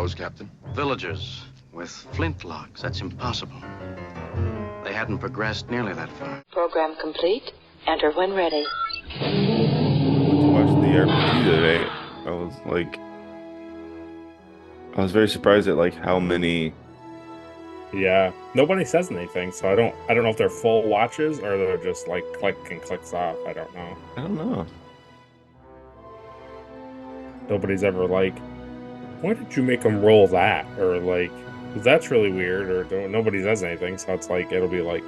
arrows, Captain? Villagers with flintlocks. That's impossible. They hadn't progressed nearly that far. Program complete. Enter when ready. To watch the RPG today, I was very surprised at like how many. Yeah, nobody says anything, so I don't know if they're full watches or they're just like click and clicks off. I don't know. I don't know. Nobody's ever like, why did you make them roll that? Or like, 'cause that's really weird. Or nobody says anything, so it's like it'll be like,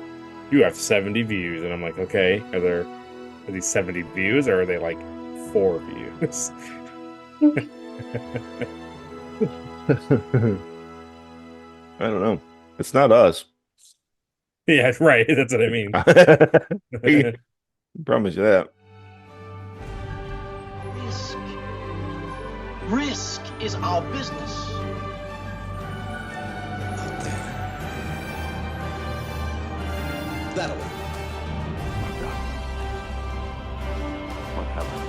you have 70 views, and I'm like, okay, are these 70 views or are they like 4 views? I don't know. It's not us. Yeah, right. That's what I mean. I promise you that. Risk. Risk is our business. Out there. That way. My God. What happened?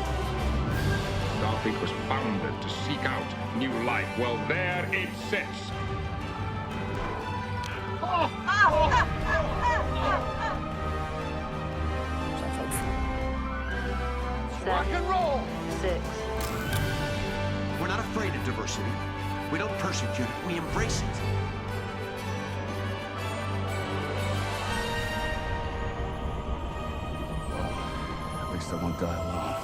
Starfleet was founded to seek out new life. Well, there it sits. Rock and roll. 6. We're not afraid of diversity. We don't persecute it, we embrace it. At least I won't die alone.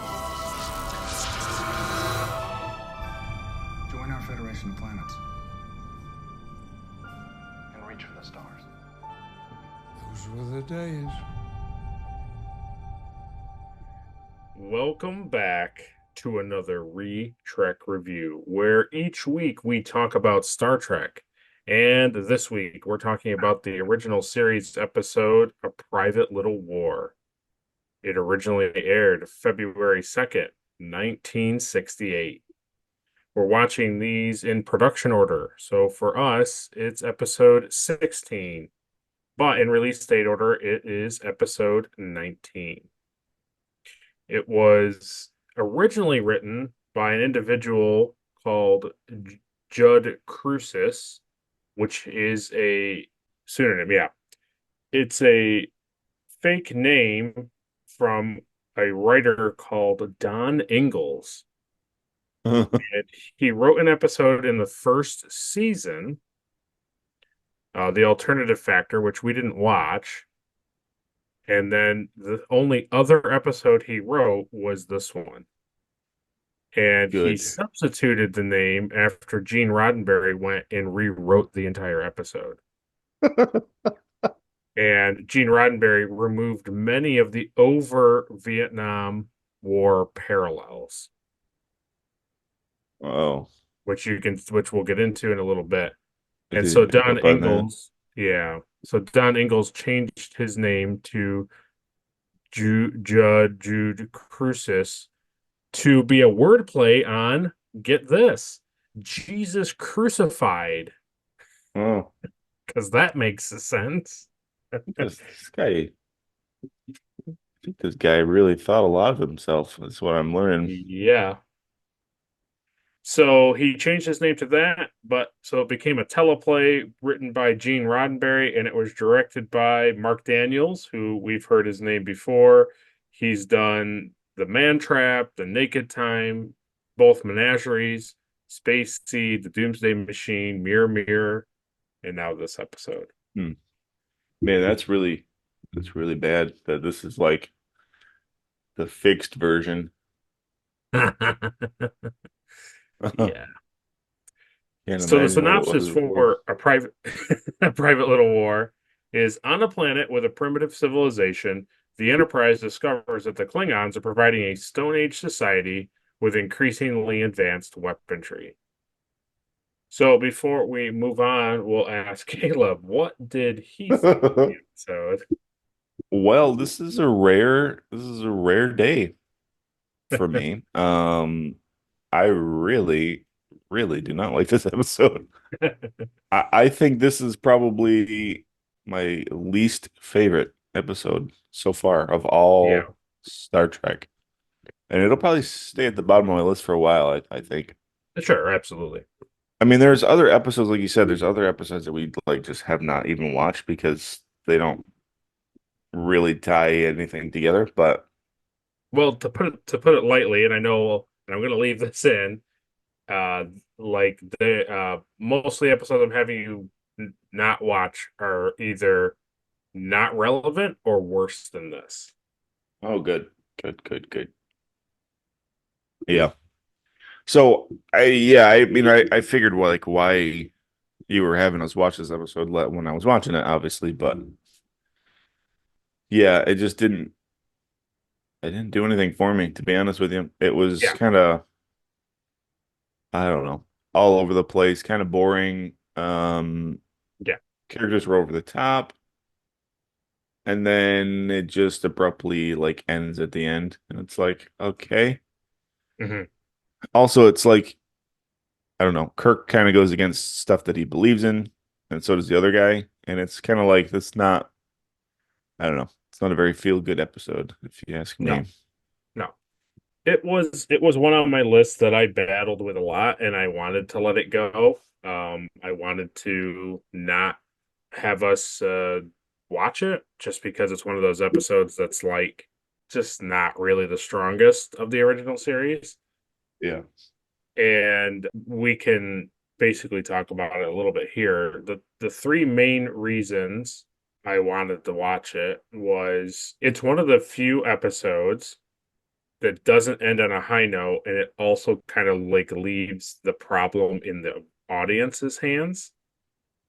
Join our Federation of Planets. And reach for the stars. Those were the days. Welcome back to another Trek review, where each week we talk about Star Trek. And this week we're talking about the original series episode, A Private Little War. It originally aired February 2nd, 1968. We're watching these in production order. So for us, it's episode 16. But in release date order, it is episode 19. It was originally written by an individual called Judd Crucis, which is a pseudonym. Yeah. It's a fake name from a writer called Don Ingalls. And he wrote an episode in the first season, The Alternative Factor, which we didn't watch. And then the only other episode he wrote was this one. And he substituted the name after Gene Roddenberry went and rewrote the entire episode. And Gene Roddenberry removed many of the over Vietnam War parallels. Oh. Which we'll get into in a little bit. And so Don Ingalls, so Don Ingalls changed his name to Jude Crucis to be a wordplay on, get this, Jesus crucified. Oh. Because that makes sense. this guy really thought a lot of himself. That's what I'm learning. Yeah. So he changed his name to that, so it became a teleplay written by Gene Roddenberry, and it was directed by Mark Daniels, who we've heard his name before. He's done The Man Trap, The Naked Time, both Menageries, Space Seed, The Doomsday Machine, Mirror Mirror, and now this episode. Man, that's really bad that this is like the fixed version. Yeah. So the synopsis for a private little war is: on a planet with a primitive civilization, the Enterprise discovers that the Klingons are providing a Stone Age society with increasingly advanced weaponry. So before we move on, we'll ask Caleb, what did he think of the episode? Well, this is a rare day for me. I really, really do not like this episode. I think this is probably my least favorite episode so far of all Star Trek. And it'll probably stay at the bottom of my list for a while, I think. Sure, absolutely. I mean, there's other episodes, like you said, there's other episodes that we like just have not even watched because they don't really tie anything together. But Well, to put it lightly, and I know, and I'm going to leave this in. Uh, like the most of the episodes I'm having you not watch are either not relevant or worse than this. oh, good, good, good, good. Yeah. So I mean, I figured like why you were having us watch this episode when I was watching it, obviously, but yeah, it didn't do anything for me, to be honest with you. It was Yeah, kind of, I don't know, all over the place, kind of boring. yeah. Characters were over the top, and then it just abruptly like ends at the end, and it's like, okay. Hmm. Also, it's like, I don't know, Kirk kind of goes against stuff that he believes in, and so does the other guy, and it's kind of like that's not, I don't know, it's not a very feel good episode, if you ask No, me. no. It was one on my list that I battled with a lot, and I wanted to let it go. I wanted to not have us watch it just because it's one of those episodes that's like just not really the strongest of the original series. Yeah. And we can basically talk about it a little bit here. The three main reasons I wanted to watch it was it's one of the few episodes that doesn't end on a high note, and it also kind of like leaves the problem in the audience's hands,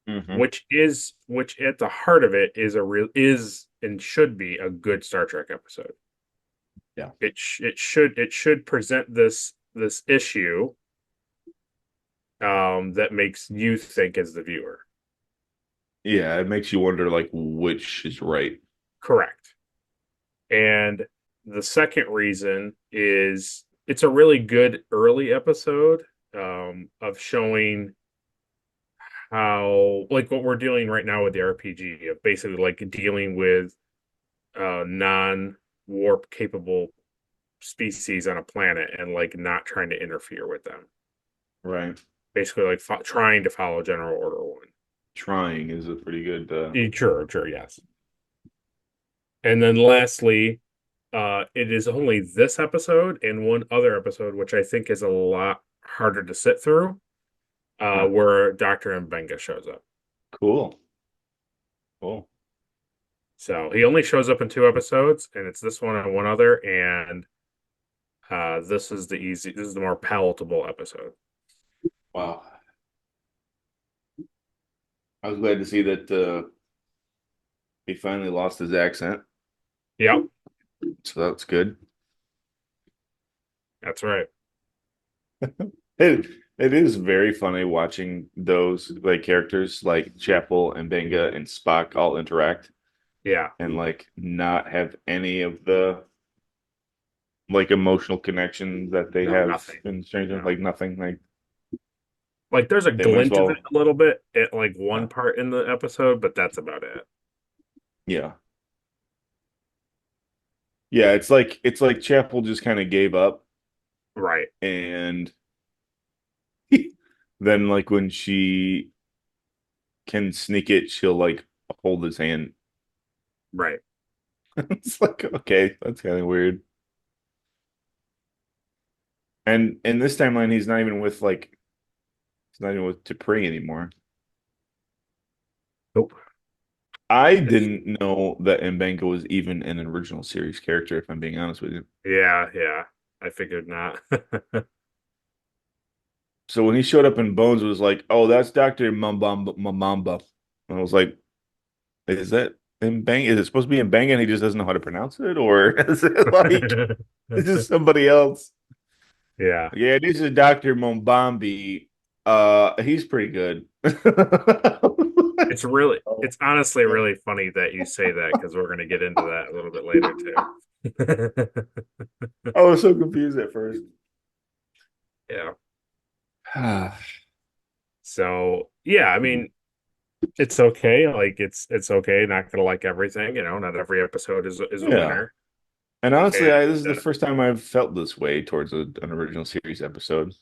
Hmm. which at the heart of it is a real is and should be a good Star Trek episode. Yeah. It should present this issue that makes you think as the viewer. Yeah, it makes you wonder like which is right. Correct. And the second reason is it's a really good early episode of showing how like what we're doing right now with the RPG of basically like dealing with non warp capable species on a planet and like not trying to interfere with them. Right. Basically, like trying to follow General Order One. Trying is a pretty good Sure, yes. And then lastly, it is only this episode and one other episode, which I think is a lot harder to sit through, huh. where Dr. Mbenga shows up. Cool. Cool. So he only shows up in two episodes, and it's this one and one other, and this is the more palatable episode. Wow. I was glad to see that he finally lost his accent. Yep, So that's good. that's right. It it is very funny watching those like characters like Chapel and Benga and Spock all interact Yeah, and like not have any of the like emotional connection that they no, have nothing. in Stranger, No. like nothing. Like there's a They might as glint of it well. a little bit at like one Yeah. part in the episode, but that's about it. Yeah. Yeah, it's like Chapel just kind of gave up Right, and then like when she can sneak it, she'll like hold his hand. right. It's like, okay, that's kind of weird. And in this timeline, he's not even with Dupree anymore. Nope. I didn't know that Mbenga was even an original series character, if I'm being honest with you. Yeah. I figured not. So when he showed up in Bones, it was like, oh, that's Dr. Mambamba. And I was like, is that Mbang? Is it supposed to be Mbanga and he just doesn't know how to pronounce it? Or is it like this is somebody else? Yeah. Yeah, this is Dr. Mombambi. He's pretty good. It's honestly really funny that you say that because we're going to get into that a little bit later too. I was so confused at first. Yeah. Yeah. So, yeah, I mean, it's okay. Like it's okay. Not gonna like everything, not every episode is a winner. And honestly, And this is the first time I've felt this way towards an original series episode.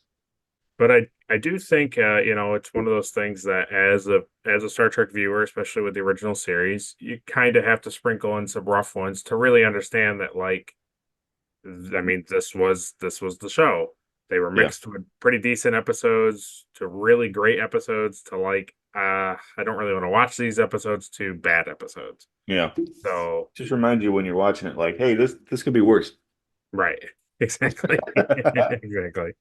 But I do think it's one of those things that as a Star Trek viewer, especially with the original series, you kind of have to sprinkle in some rough ones to really understand that I mean, this was the show. They were Yeah. mixed with pretty decent episodes to really great episodes to I don't really want to watch these episodes to bad episodes. Yeah. So, Just remind you when you're watching it, like, hey, this could be worse. right. Exactly. Exactly.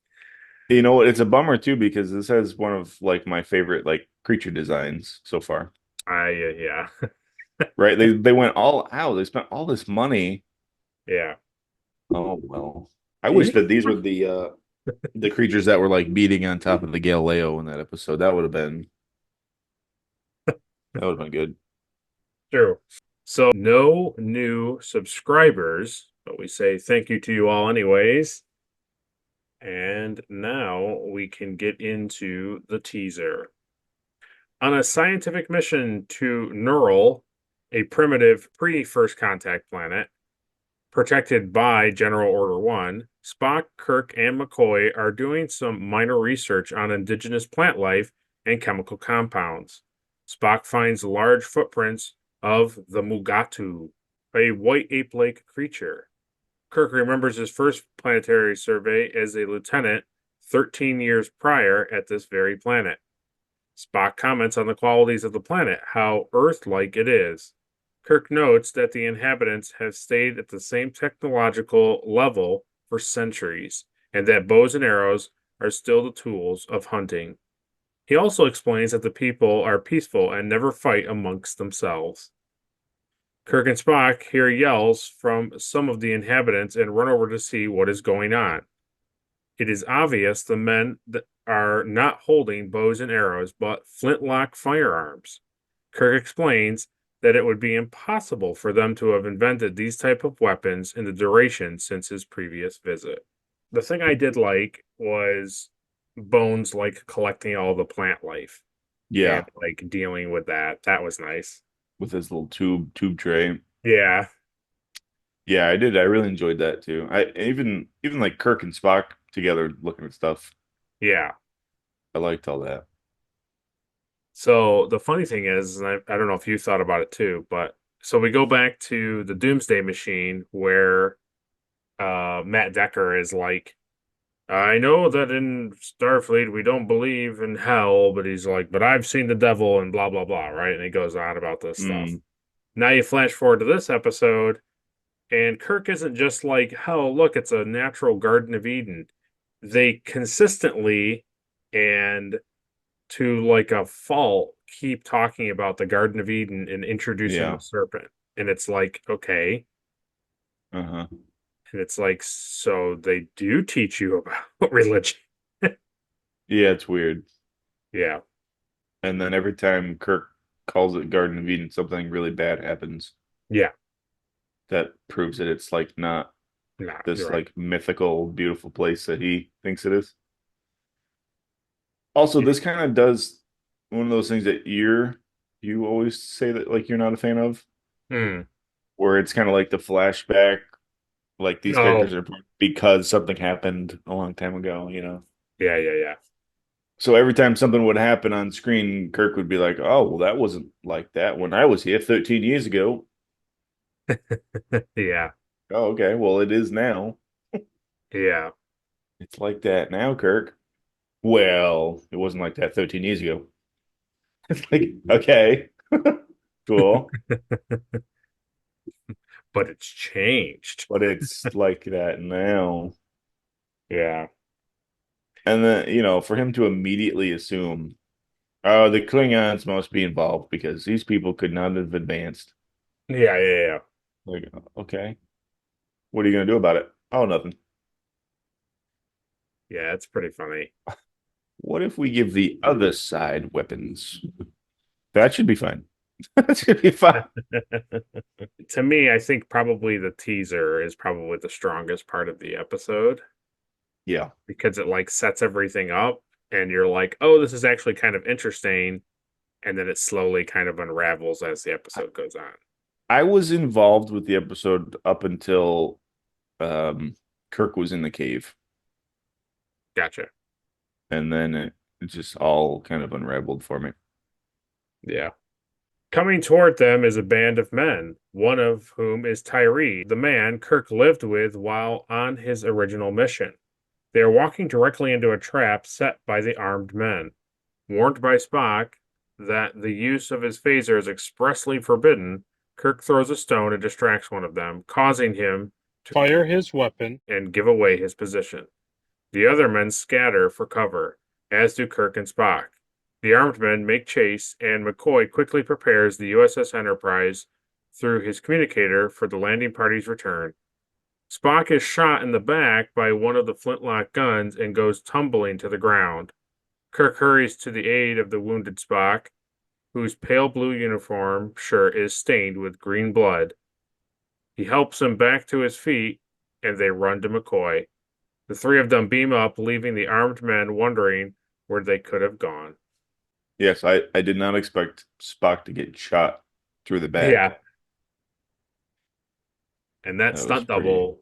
You know what? It's a bummer too because this has one of like my favorite like creature designs so far. Yeah. Right? They went all out. They spent all this money. Yeah. Oh well. I wish that these were the creatures that were like beating on top of the Galileo in that episode. That would have been good. True. So no new subscribers, but we say thank you to you all anyways. And now we can get into the teaser. On a scientific mission to Neural, a primitive pre-first contact planet, protected by General Order 1, Spock, Kirk, and McCoy are doing some minor research on indigenous plant life and chemical compounds. Spock finds large footprints of the Mugatu, a white ape-like creature. Kirk remembers his first planetary survey as a lieutenant 13 years prior at this very planet. Spock comments on the qualities of the planet, how Earth-like it is. Kirk notes that the inhabitants have stayed at the same technological level for centuries, and that bows and arrows are still the tools of hunting. He also explains that the people are peaceful and never fight amongst themselves. Kirk and Spock hear yells from some of the inhabitants and run over to see what is going on. It is obvious the men are not holding bows and arrows, but flintlock firearms. Kirk explains that it would be impossible for them to have invented these type of weapons in the duration since his previous visit. The thing I did like was Bones collecting all the plant life and Yeah, dealing with that. That was nice. with his little tube tray. Yeah. Yeah, I did. I really enjoyed that too. I even like Kirk and Spock together looking at stuff. Yeah. I liked all that. So the funny thing is, and I don't know if you thought about it too, but so we go back to the Doomsday Machine where Matt Decker is like, I know that in Starfleet we don't believe in hell, but he's like, but I've seen the devil and blah blah blah, right? And he goes on about this stuff. Mm, Now you flash forward to this episode, and Kirk isn't just like, oh, look, it's a natural Garden of Eden. They consistently and to a fault keep talking about the Garden of Eden and introducing yeah. the serpent. And it's like, okay. Uh-huh. And it's like, so they do teach you about religion. Yeah, it's weird. Yeah. And then every time Kirk calls it Garden of Eden, something really bad happens. Yeah. That proves that it's like not Nah, this you're right. like mythical, beautiful place that he thinks it is. Also, this kind of does one of those things that you always say that like you're not a fan of, Hmm. where it's kind of like the flashback, like these Oh, characters are because something happened a long time ago, you know. yeah. So every time something would happen on screen, Kirk would be like, "Oh, well, that wasn't like that when I was here 13 years ago." Yeah. Oh, okay. Well, it is now. Yeah. It's like that now, Kirk. Well, it wasn't like that 13 years ago. It's like, okay, cool. But it's changed. But it's like that now. Yeah. And then, you know, for him to immediately assume, oh, the Klingons must be involved because these people could not have advanced. Yeah. Like, okay, what are you going to do about it? Oh, nothing. Yeah, it's pretty funny. What if we give the other side weapons? That should be fine. That should be fine. To me, I think probably the teaser is probably the strongest part of the episode Yeah. because it sets everything up and you're like, oh, this is actually kind of interesting. And then it slowly kind of unravels as the episode goes on. I was involved with the episode up until Kirk was in the cave. Gotcha. and then it just all kind of unraveled for me. Yeah. Coming toward them is a band of men, one of whom is Tyree, the man Kirk lived with while on his original mission. They are walking directly into a trap set by the armed men. Warned by Spock that the use of his phaser is expressly forbidden, Kirk throws a stone and distracts one of them, causing him to Fire his weapon. and give away his position. The other men scatter for cover, as do Kirk and Spock. The armed men make chase, and McCoy quickly prepares the USS Enterprise through his communicator for the landing party's return. Spock is shot in the back by one of the flintlock guns and goes tumbling to the ground. Kirk hurries to the aid of the wounded Spock, whose pale blue uniform shirt is stained with green blood. He helps him back to his feet, and they run to McCoy. The three of them beam up, leaving the armed men wondering where they could have gone. Yes, I did not expect Spock to get shot through the back. Yeah. And that That was stunt pretty. double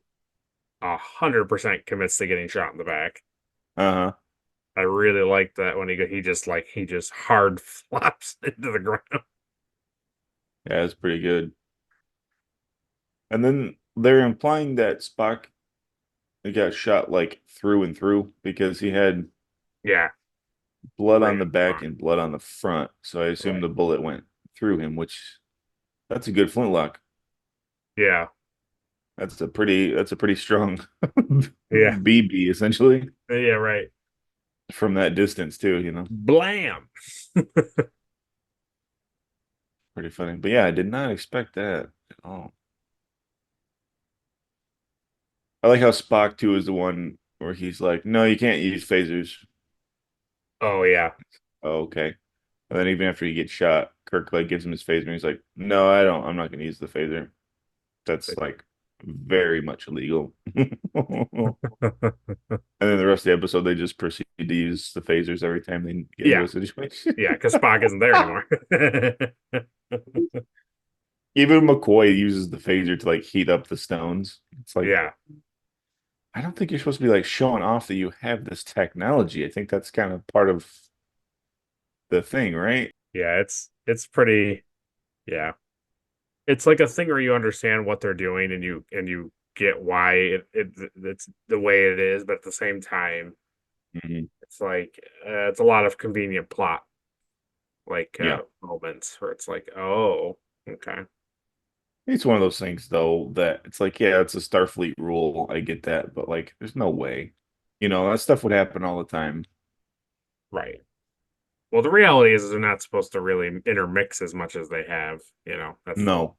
100% commits to getting shot in the back. Uh-huh. I really like that when he just hard flops into the ground. Yeah, it's pretty good. And then they're implying that Spock got shot like through and through because he had Yeah, blood right on the in back front. and blood on the front. So I assume Right. the bullet went through him, which that's a good flintlock. Yeah, That's a pretty strong yeah, BB essentially yeah, right. from that distance too, you know. Blam. Pretty funny. But yeah, I did not expect that at all. I like how Spock too is the one where he's like, "No, you can't use phasers." Oh yeah, Oh, okay. And then even after he gets shot, Kirk like gives him his phaser and he's like, "No, I don't. I'm not going to use the phaser. That's like very much illegal." And then the rest of the episode, they just proceed to use the phasers every time they get into yeah, a situation. yeah. Because Spock isn't there anymore. Even McCoy uses the phaser to like heat up the stones. It's like, Yeah, I don't think you're supposed to be like showing off that you have this technology. I think that's kind of part of the thing, right? yeah. It's pretty. Yeah, it's like a thing where you understand what they're doing and you get why it's the way it is, but at the same time, Mhm. it's like it's a lot of convenient plot Yeah. moments where it's like, oh, okay, It's one of those things though that it's like, yeah, it's a Starfleet rule. I get that, but like there's no way. You know, that stuff would happen all the time. right. Well, the reality is they're not supposed to really intermix as much as they have. That's the whole No.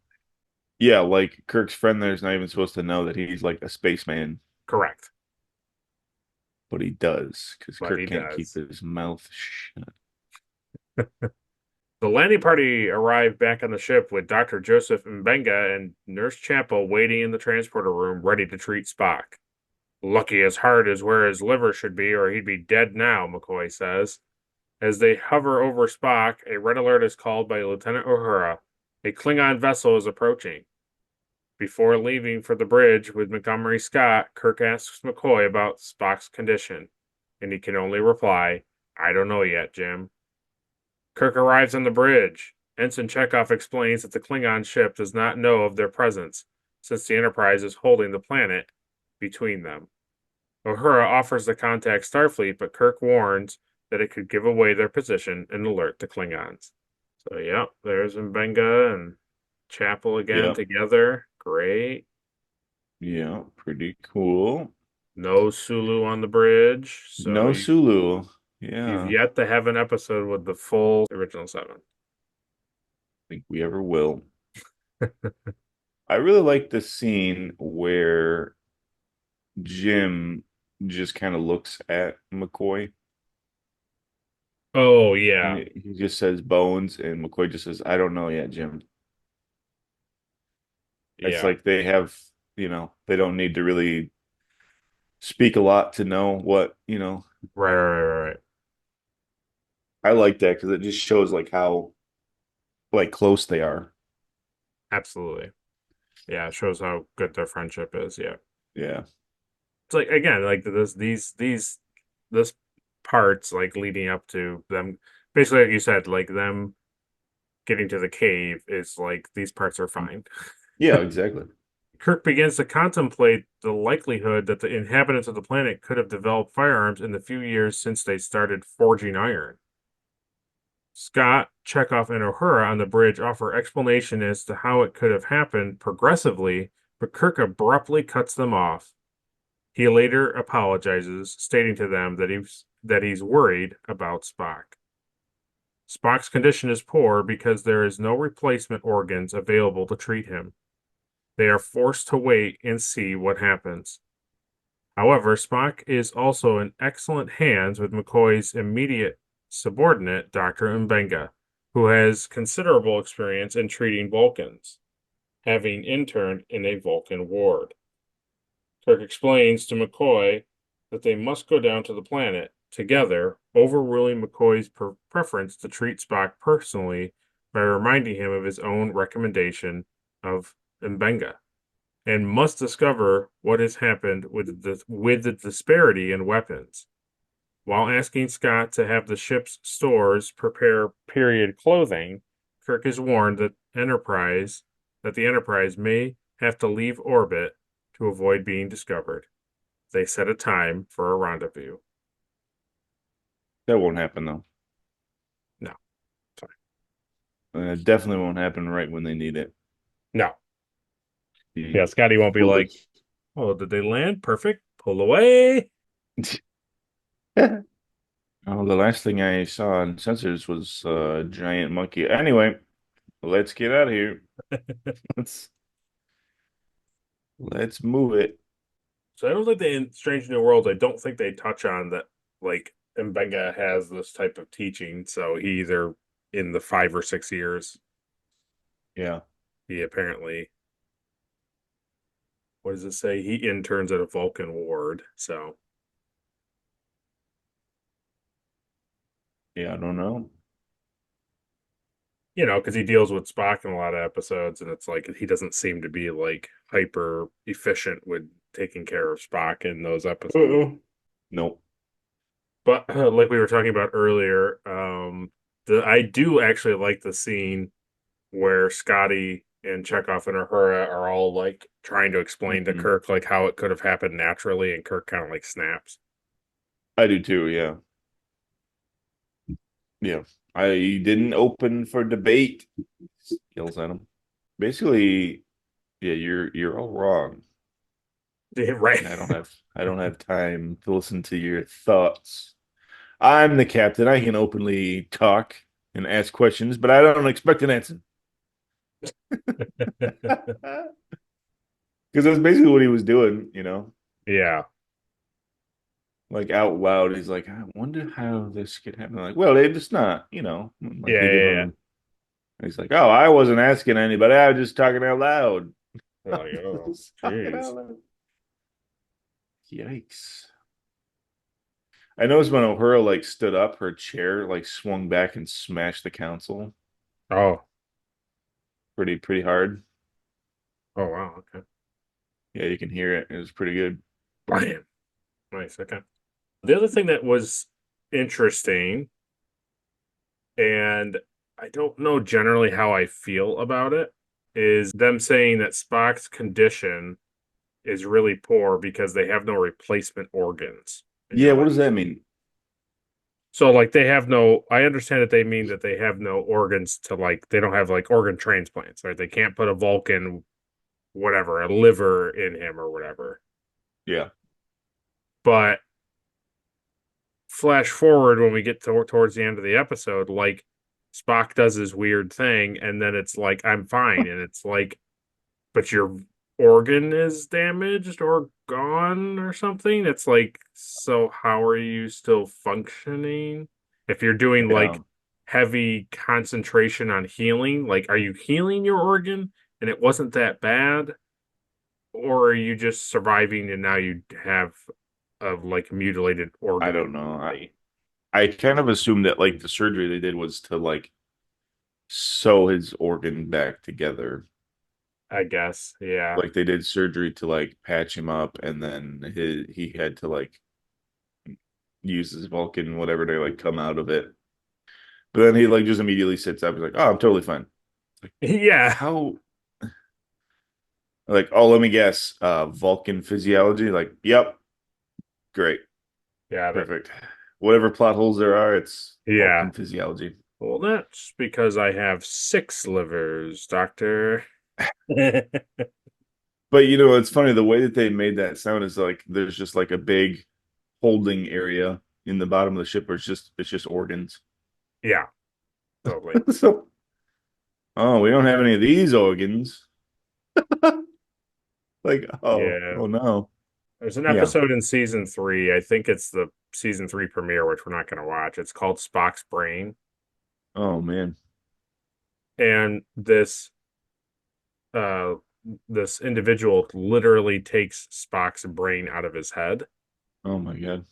Yeah, like Kirk's friend there's not even supposed to know that he's like a spaceman, correct. but he does because But Kirk he can't keep does. his mouth shut. The landing party arrived back on the ship with Dr. Joseph Mbenga and Nurse Chapel waiting in the transporter room, ready to treat Spock. Lucky his heart is where his liver should be, or he'd be dead now, McCoy says. As they hover over Spock, a red alert is called by Lieutenant Uhura. A Klingon vessel is approaching. Before leaving for the bridge with Montgomery Scott, Kirk asks McCoy about Spock's condition, and he can only reply, I don't know yet, Jim. Kirk arrives on the bridge. Ensign Chekhov explains that the Klingon ship does not know of their presence, since the Enterprise is holding the planet between them. Uhura offers to contact Starfleet, but Kirk warns that it could give away their position and alert the Klingons. So, yep, there's Mbenga and Chapel again Yeah. together. Great. Yeah, pretty cool. No Sulu on the bridge. So No Sulu. you've Yeah, I yet to have an episode with the full original seven. think we ever will. I really like the scene where Jim just kind of looks at McCoy Oh, and yeah. he just says bones, and McCoy just says, I don't know yet, Jim. It's Yeah. like they have, they don't need to really speak a lot to know what. Right. I like that because it just shows like how like close they are. Absolutely. Yeah, it shows how good their friendship is. Yeah. Yeah. It's like again, like this parts, like leading up to them. Basically, like you said, like them getting to the cave is like these parts are fine. Yeah, exactly. Kirk begins to contemplate the likelihood that the inhabitants of the planet could have developed firearms in the few years since they started forging iron. Scott, Chekhov, and O'Hara on the bridge offer explanation as to how it could have happened progressively, but Kirk abruptly cuts them off. He later apologizes, stating to them that he's worried about Spock. Spock's condition is poor because there is no replacement organs available to treat him. They are forced to wait and see what happens. However, Spock is also in excellent hands with McCoy's immediate subordinate, Dr. Mbenga, who has considerable experience in treating Vulcans, having interned in a Vulcan ward. Kirk explains to McCoy that they must go down to the planet together, overruling McCoy's preference to treat Spock personally by reminding him of his own recommendation of Mbenga, and must discover what has happened with the disparity in weapons. While asking Scott to have the ship's stores prepare period clothing, Kirk is warned that the Enterprise may have to leave orbit to avoid being discovered. They set a time for a rendezvous. That won't happen though. No. Sorry. It definitely won't happen right when they need it. No. Yeah, Scotty won't be like, oh, did they land? Perfect. Pull away. Oh, the last thing I saw on sensors was a giant monkey. Anyway, let's get out of here. Let's move it. So I don't think in Strange New Worlds, I don't think they touch on that, like, Mbenga has this type of teaching. So he either in the 5 or 6 years, Yeah. he apparently, what does it say? He interns at a Vulcan ward. So Yeah, I don't know. because he deals with Spock in a lot of episodes, and it's like he doesn't seem to be like hyper efficient with taking care of Spock in those episodes. Nope. But like we were talking about earlier, I do actually like the scene where Scotty and Chekhov and Uhura are all like trying to explain to Kirk like how it could have happened naturally, and Kirk kind of like snaps. I do too, yeah. Yeah. I didn't open for debate. Yells at him. Basically, yeah, you're all wrong. Yeah, right. And I don't have time to listen to your thoughts. I'm the captain. I can openly talk and ask questions, but I don't expect an answer. Because that's basically what he was doing, Yeah. Like out loud. He's like, I wonder how this could happen. Like, well, it's not, like Yeah, they give yeah, him. He's like, oh, I wasn't asking anybody. I was just talking out loud. They're like, oh, jeez. Yikes. I noticed when O'Hara like stood up, her chair like swung back and smashed the console. Oh. Pretty hard. Oh, wow. Okay. Yeah, you can hear it. It was pretty good. Bam. Nice. Okay. The other thing that was interesting, and I don't know generally how I feel about it, is them saying that Spock's condition is really poor because they have no replacement organs. Yeah, what does that mean? So, like, they have no, I understand that they mean that they have no organs to, like, they don't have, like, organ transplants, right? They can't put a Vulcan, whatever, a liver in him or whatever. Yeah. But flash forward when we get towards the end of the episode, like, Spock does his weird thing, and then it's like, I'm fine. And it's like, but your organ is damaged or gone or something. It's like, so how are you still functioning? If you're doing like heavy concentration on healing, like, are you healing your organ and it wasn't that bad? Or are you just surviving and now you have a like mutilated organ? I don't know. I kind of assumed that like the surgery they did was to like sew his organ back together. I guess, yeah. Like they did surgery to like patch him up, and then he had to like uses Vulcan, whatever, to like come out of it. But then he like just immediately sits up. He's like, "Oh, I'm totally fine." Yeah. How? Like, oh, let me guess. Vulcan physiology. Like, yep, great, Got it. perfect. Whatever plot holes there are, it's Yeah. Vulcan physiology. Well, that's because I have 6 livers, Doctor. But you know, it's funny the way that they made that sound is like there's just like a big holding area in the bottom of the ship where it's just organs. Yeah, totally. So, oh, we don't have any of these organs. Like, oh, Yeah. oh no. There's an Yeah. episode in season 3. I think it's the season 3 premiere, which we're not going to watch. It's called Spock's Brain. Oh man. And uh this individual literally takes Spock's brain out of his head, Oh my God.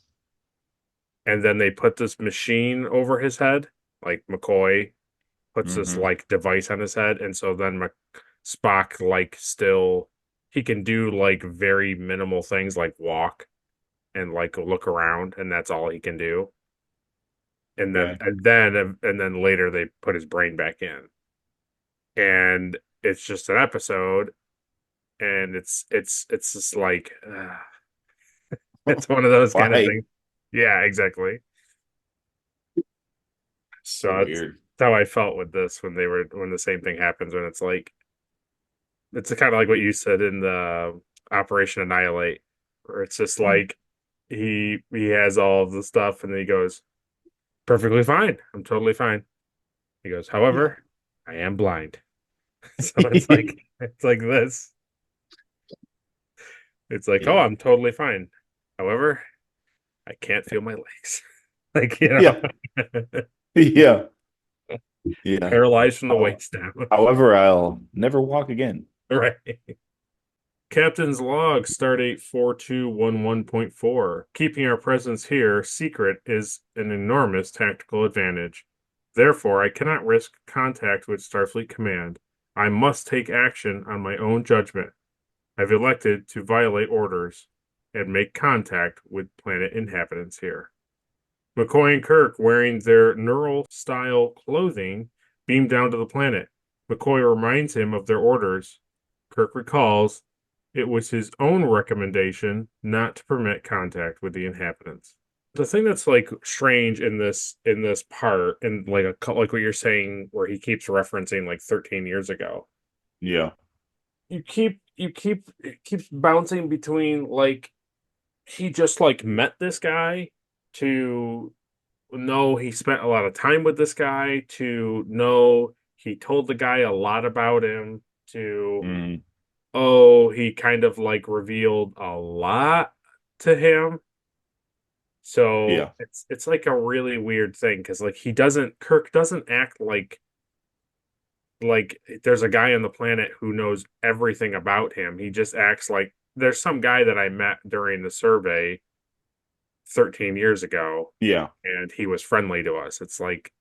and then they put this machine over his head, like McCoy puts this Hmm. like device on his head, and so then Spock like still he can do like very minimal things like walk and like look around, and that's all he can do. And then Okay. and then later they put his brain back in, and it's just an episode, and it's just like it's one of those kind of Why? things. Yeah, exactly. So So it's weird. how I felt with this when the same thing happens, when it's like it's kind of like what you said in the Operation Annihilate, where it's just Mm. like he has all of the stuff, and then he goes, "Perfectly fine. I'm totally fine." He goes, Yeah. "However, I am blind." So it's like this. It's like, "Oh, Yeah. I'm totally fine. However, I can't feel my legs." Like, you know, Yeah. Yeah. Yeah. paralyzed from the How- waist down. However, I'll never walk again. Right. Captain's log, stardate 4211.4. Keeping our presence here secret is an enormous tactical advantage. Therefore, I cannot risk contact with Starfleet Command. I must take action on my own judgment. I've elected to violate orders and make contact with planet inhabitants here. McCoy and Kirk, wearing their neural style clothing, beam down to the planet. McCoy reminds him of their orders. Kirk recalls it was his own recommendation not to permit contact with the inhabitants. The thing that's like strange in this part, and like what you're saying, where he keeps referencing like 13 years ago, Yeah. you keep it keeps bouncing between like he just like met this guy, to know he spent a lot of time with this guy, to know he told the guy a lot about him, to Mm. oh, he kind of like revealed a lot to him. So Yeah. it's like a really weird thing, because like Kirk doesn't act like there's a guy on the planet who knows everything about him. He just acts like there's some guy that I met during the survey 13 years ago, Yeah. and he was friendly to us. It's like,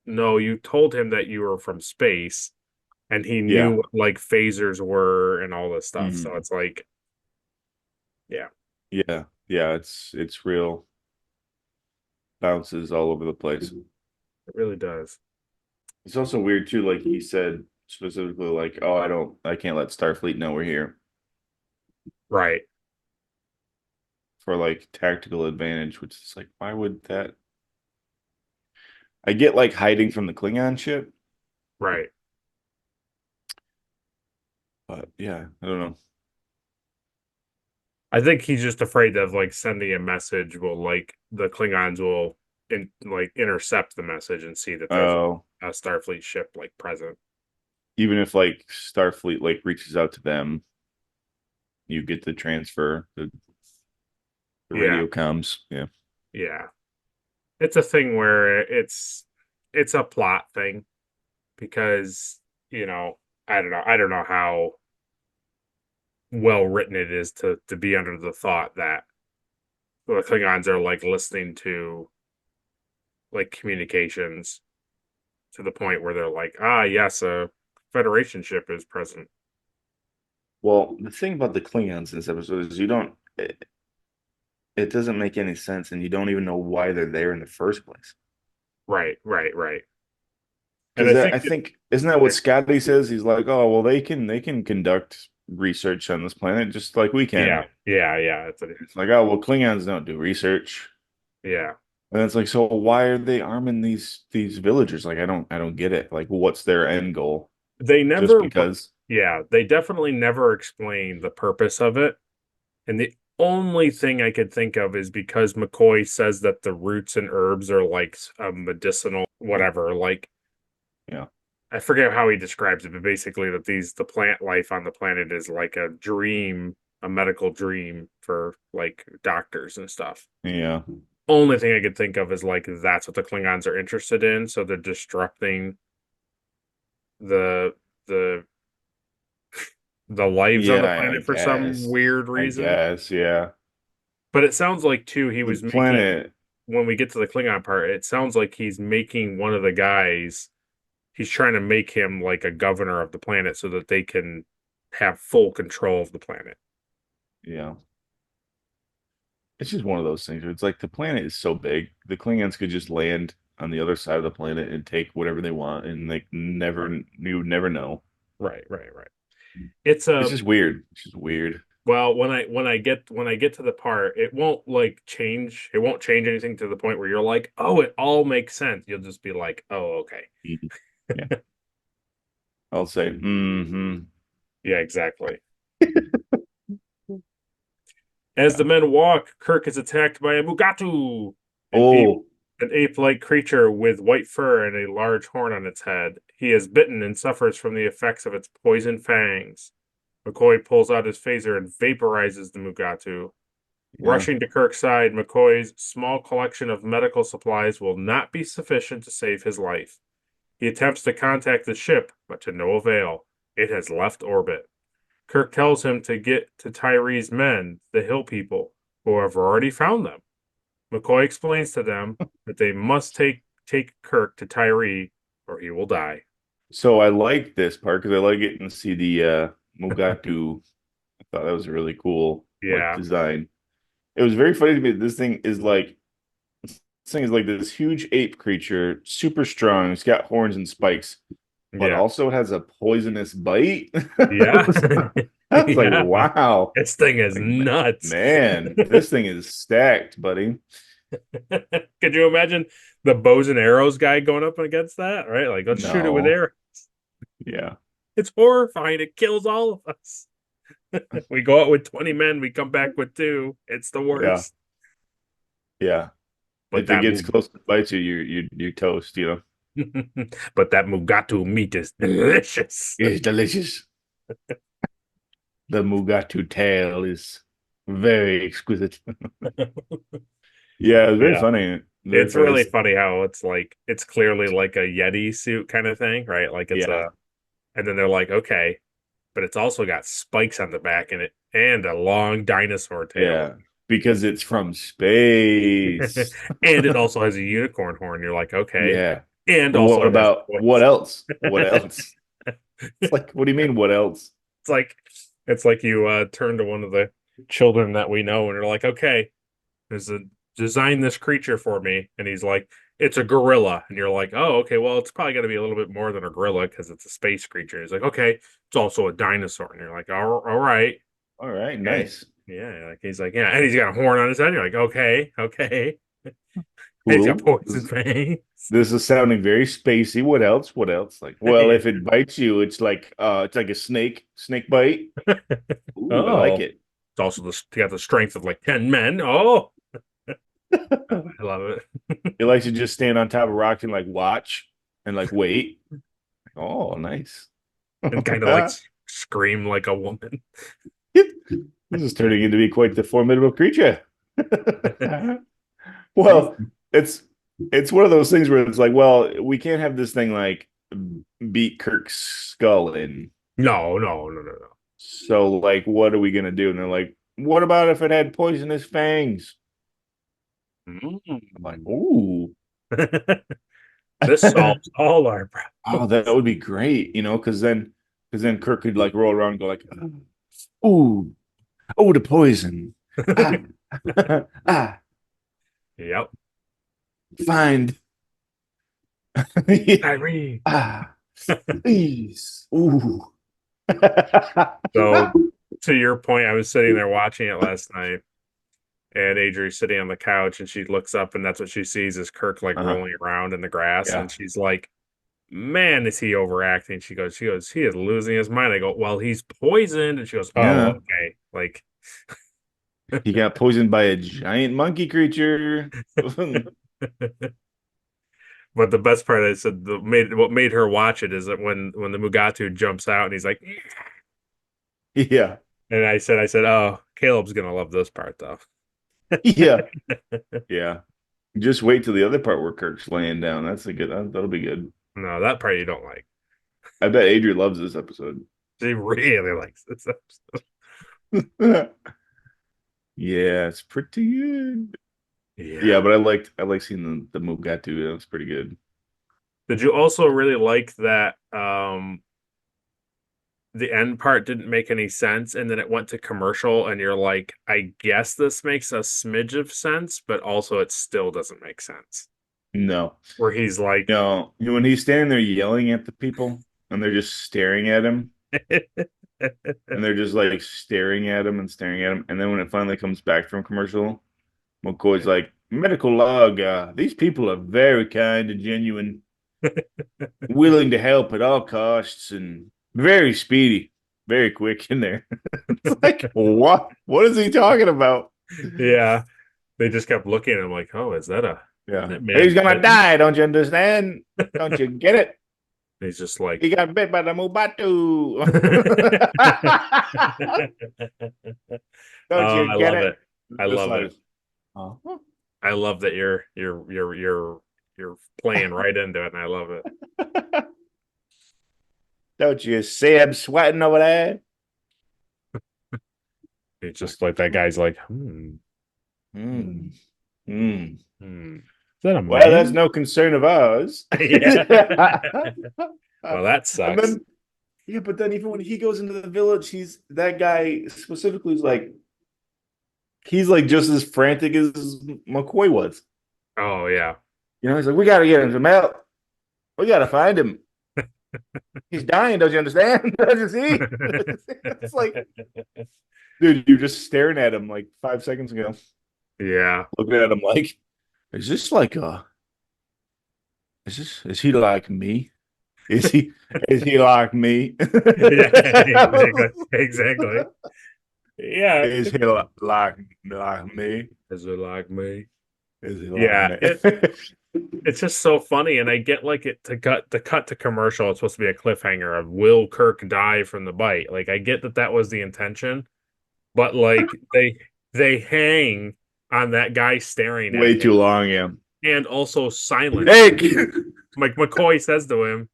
no, you told him that you were from space, and he knew Yeah. what like phasers were and all this stuff. So Mhm. it's like, yeah, Yeah. Yeah. It's real bounces all over the place. it really does. It's also weird too, like he said specifically, like, oh, I can't let Starfleet know we're here Right, for like tactical advantage, which is like, why would that? I get like hiding from the Klingon ship, right. but yeah, I don't know. I think he's just afraid of like sending a message will like the Klingons will intercept the message and see that there's Oh, a Starfleet ship like present. even if like Starfleet like reaches out to them, you get the transfer, the Yeah, radio comms. Yeah. yeah. It's a thing where it's a plot thing, because I don't know how well written it is to be under the thought that the Klingons are like listening to like communications to the point where they're like, ah, yes, a Federation ship is present. Well, the thing about the Klingons in this episode is you don't. it doesn't make any sense, and you don't even know why they're there in the first place. Right, right, right. And Because I think I think isn't that what Scotty says? He's like, oh well, they can conduct research on this planet just like we can. yeah, yeah, yeah. It's like, oh well, Klingons don't do research. Yeah. And it's like, so why are they arming these villagers? Like, I don't get it. Like, what's their end goal? They Just never, because? yeah, they definitely never explain the purpose of it. And the only thing I could think of is because McCoy says that the roots and herbs are like a medicinal whatever. Like, Yeah. I forget how he describes it, but basically that the plant life on the planet is like a dream, a medical dream for like doctors and stuff. Yeah. Only thing I could think of is like that's what the Klingons are interested in, so they're disrupting the the the lives on the Yeah, I planet for some guess. weird I reason. guess, yeah. But it sounds like too he The was making planet, when we get to the Klingon part, it sounds like he's making one of the guys, he's trying to make him like a governor of the planet so that they can have full control of the planet. yeah. It's just one of those things where it's like the planet is so big, the Klingons could just land on the other side of the planet and take whatever they want, and they never you would never know. Right, right, right. It's It's just weird. It's just weird. well, when I get to the part, it won't like change. It won't change anything to the point where you're like, oh, it all makes sense. You'll just be like, oh, okay. Mhm. Yeah. I'll say, mm-hmm. Yeah, exactly. As the men walk, Kirk is attacked by a Mugatu, an ape, Oh, an ape-like creature with white fur and a large horn on its head. He is bitten and suffers from the effects of its poison fangs. McCoy pulls out his phaser and vaporizes the Mugatu. yeah. Rushing to Kirk's side, McCoy's small collection of medical supplies will not be sufficient to save his life. He attempts to contact the ship, but to no avail. It has left orbit. Kirk tells him to get to Tyree's men, the Hill people, who have already found them. McCoy explains to them that they must take Kirk to Tyree, or he will die. So I like this part because I like getting to see the Mugatu. I thought that was a really cool like Yeah, design. It was very funny to me that this thing is like this huge ape creature, super strong. It's got horns and spikes, but yeah, also has a poisonous bite. yeah, I was like, yeah. wow. This thing is Like, nuts. man, this thing is stacked, buddy. Could you imagine the bows and arrows guy going up against that? Right? Like, let's shoot it with No. arrows. Yeah. It's horrifying. It kills all of us. We go out with 20 men, we come back with 2. It's the Yeah. worst. Yeah. But If it that gets close to bite you, you're toast, you know. but that Mugatu meat is delicious. It's delicious. The Mugatu tail is very exquisite. Yeah, it was very Yeah. funny. Very It's funny. really funny how it's like it's clearly like a Yeti suit kind of thing, right? Like it's Yeah. and then they're like, okay, but it's also got spikes on the back in it and a long dinosaur tail. Yeah, because it's from space. And it also has a unicorn horn. You're like, okay. Yeah. And What also it has about voice. what else? What else? It's like, what do you mean, what else? It's like you turn to one of the children that we know and you're like, okay, design this creature for me. And he's like, it's a gorilla. And you're like, oh, okay, well, it's probably got to be a little bit more than a gorilla because it's a space creature. He's like, okay, it's also a dinosaur. And you're like, all right. All right, Okay. nice. Yeah. Like he's like, yeah. And he's got a horn on his head. You're like, okay. And he's Cool. got poison fangs. This is sounding very spacey. What else? What else? Like, well, if it bites you, it's like a snake bite. Ooh, I like it. It's also got the strength of like 10 men. Oh, I love it. It likes to just stand on top of rocks and like watch and like wait. Oh, nice. And kind of like scream like a woman. This is turning into be quite the formidable creature. Well, it's one of those things where it's like, well, we can't have this thing like beat Kirk's skull in. No. So, like, what are we gonna do? And they're like, what about if it had poisonous fangs? I'm like, ooh. This solves all our problems. Oh, that would be great, because then Kirk could like roll around and go like, ooh, oh, the poison. Ah, Yep. find. Tyree. Ah, please. Ooh. So, to your point, I was sitting there watching it last night, and Adri's sitting on the couch, and she looks up, and that's what she sees is Kirk like Uh-huh. rolling around in the grass, Yeah. and she's like, "Man, is he overacting?" She goes, he is losing his mind. I go, "Well, he's poisoned," and she goes, "Oh, Yeah. okay." Like, He got poisoned by a giant monkey creature. but the best part I said what made her watch it is that when the Mugatu jumps out and he's like, Yeah. and I said, "Oh, Caleb's gonna love this part though." Yeah. Yeah. Just wait till the other part where Kirk's laying down. That's a good, that'll be good. No, that part you don't like. I bet Adrian loves this episode. She really likes this episode. Yeah, it's pretty good. Yeah. Yeah, but I like seeing the Mugatu. That was pretty good. Did you also really like that the end part didn't make any sense and then it went to commercial and you're like, I guess this makes a smidge of sense, but also it still doesn't make sense. No. Where he's like, No, when he's standing there yelling at the people and they're just staring at him and they're just like staring at him and staring at him. And then when it finally comes back from commercial, McCoy's like, medical log, these people are very kind and genuine, willing to help at all costs, and very speedy, very quick in there. It's like, what? What is he talking about? yeah, they just kept looking at him like, oh, is that Yeah. man? He's gonna die, don't you understand? Don't you get it? He's just like, He got bit by the Mubatu. Don't oh, you I get love it? it. I love it. Uh-huh. I love that you're playing right into it, and I love it. Don't you see him sweating over there? It's just like that guy's like, Mm. Mm. Is that a man? Well, that's no concern of ours. Yeah. Well, that sucks. And then, yeah, but then even when he goes into the village, that guy specifically is like, he's like just as frantic as McCoy was. Oh yeah. You know, he's like, we got to get him some help. We got to find him. He's dying. Don't you understand? Don't you see? It's like, dude, you're just staring at him like 5 seconds ago. Yeah. Looking at him like, is this like is he like me? Is he like me? Yeah, exactly. Yeah. Is he like me? Is it like me? Is he Yeah, like me? it's just so funny, and I get like it to cut to commercial. It's supposed to be a cliffhanger of will Kirk die from the bite? Like I get that was the intention, but like they hang on that guy staring Way at too him, long, yeah. and also silent. Hey, Like McCoy says to him,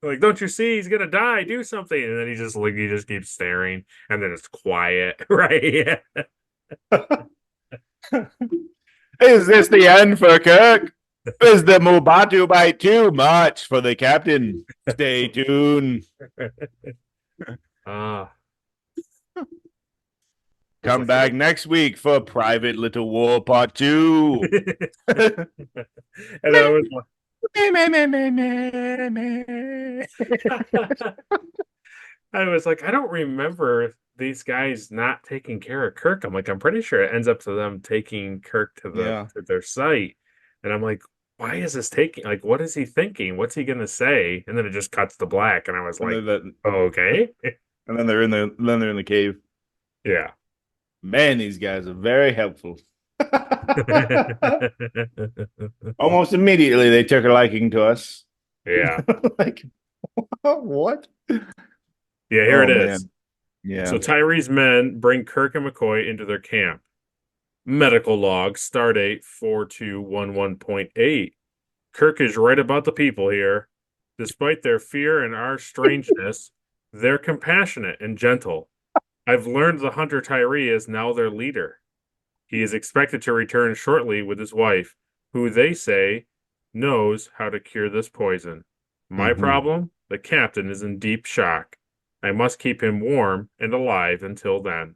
like, "Don't you see he's gonna die? Do something!" And then he just keeps staring, and then it's quiet, right? is this the end for Kirk? Is the Mubatu bite too much for the captain? Stay tuned. Ah. Come back next week for Private Little War Part 2. And I was like, I was like, I don't remember these guys not taking care of Kirk. I'm like, I'm pretty sure it ends up to them taking Kirk to Yeah. their site. And I'm like, why is this taking, like, what is he thinking? What's he gonna say? And then it just cuts to black, and I was like, oh, okay. And then they're in the cave. Yeah. Man, these guys are very helpful. Almost immediately they took a liking to us. Yeah. Like, what? Yeah, here it is. Man. Yeah. So Tyree's men bring Kirk and McCoy into their camp. Medical log, stardate 4211.8. Kirk is right about the people here. Despite their fear and our strangeness, they're compassionate and gentle. I've learned the hunter Tyree is now their leader. He is expected to return shortly with his wife, who they say knows how to cure this poison. My problem? The captain is in deep shock. I must keep him warm and alive until then.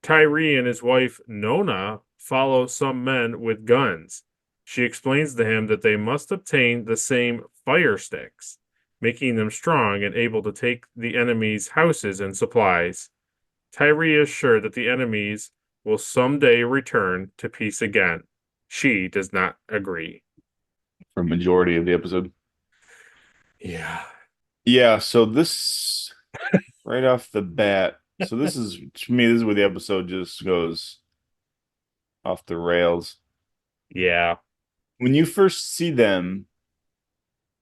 Tyree and his wife, Nona, follow some men with guns. She explains to him that they must obtain the same fire sticks, making them strong and able to take the enemy's houses and supplies. Tyree is sure that the enemies will someday return to peace again. She does not agree. For majority of the episode. Yeah. Yeah, so this right off the bat. So this is to me, this is where the episode just goes off the rails. Yeah. When you first see them,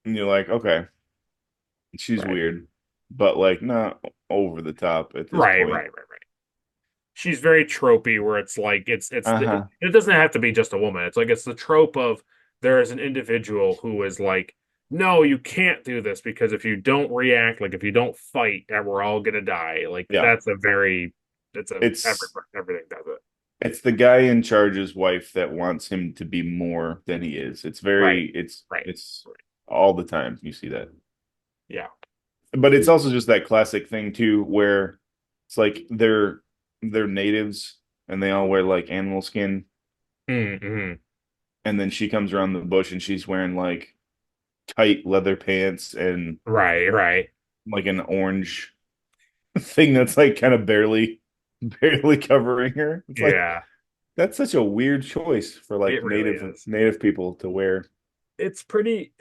and you're like, okay, she's Right. weird, but like not over the top at this Right, point. right, right, right. She's very tropey where it's like Uh-huh. it doesn't have to be just a woman. It's like it's the trope of there is an individual who is like, no, you can't do this because if you don't react, like if you don't fight, we're all gonna die. Like Yeah. that's a very it's a It's everything does it. it's the guy in charge's wife that wants him to be more than he is. It's Right, very right, it's all the time you see that. yeah. But it's also just that classic thing too, where it's like they're natives and they all wear like animal skin, Mm-hmm. and then she comes around the bush and she's wearing like tight leather pants and Right, right. like an orange thing that's like kind of barely covering her. It's like Yeah, that's such a weird choice for it like really native is. native people to wear. It's pretty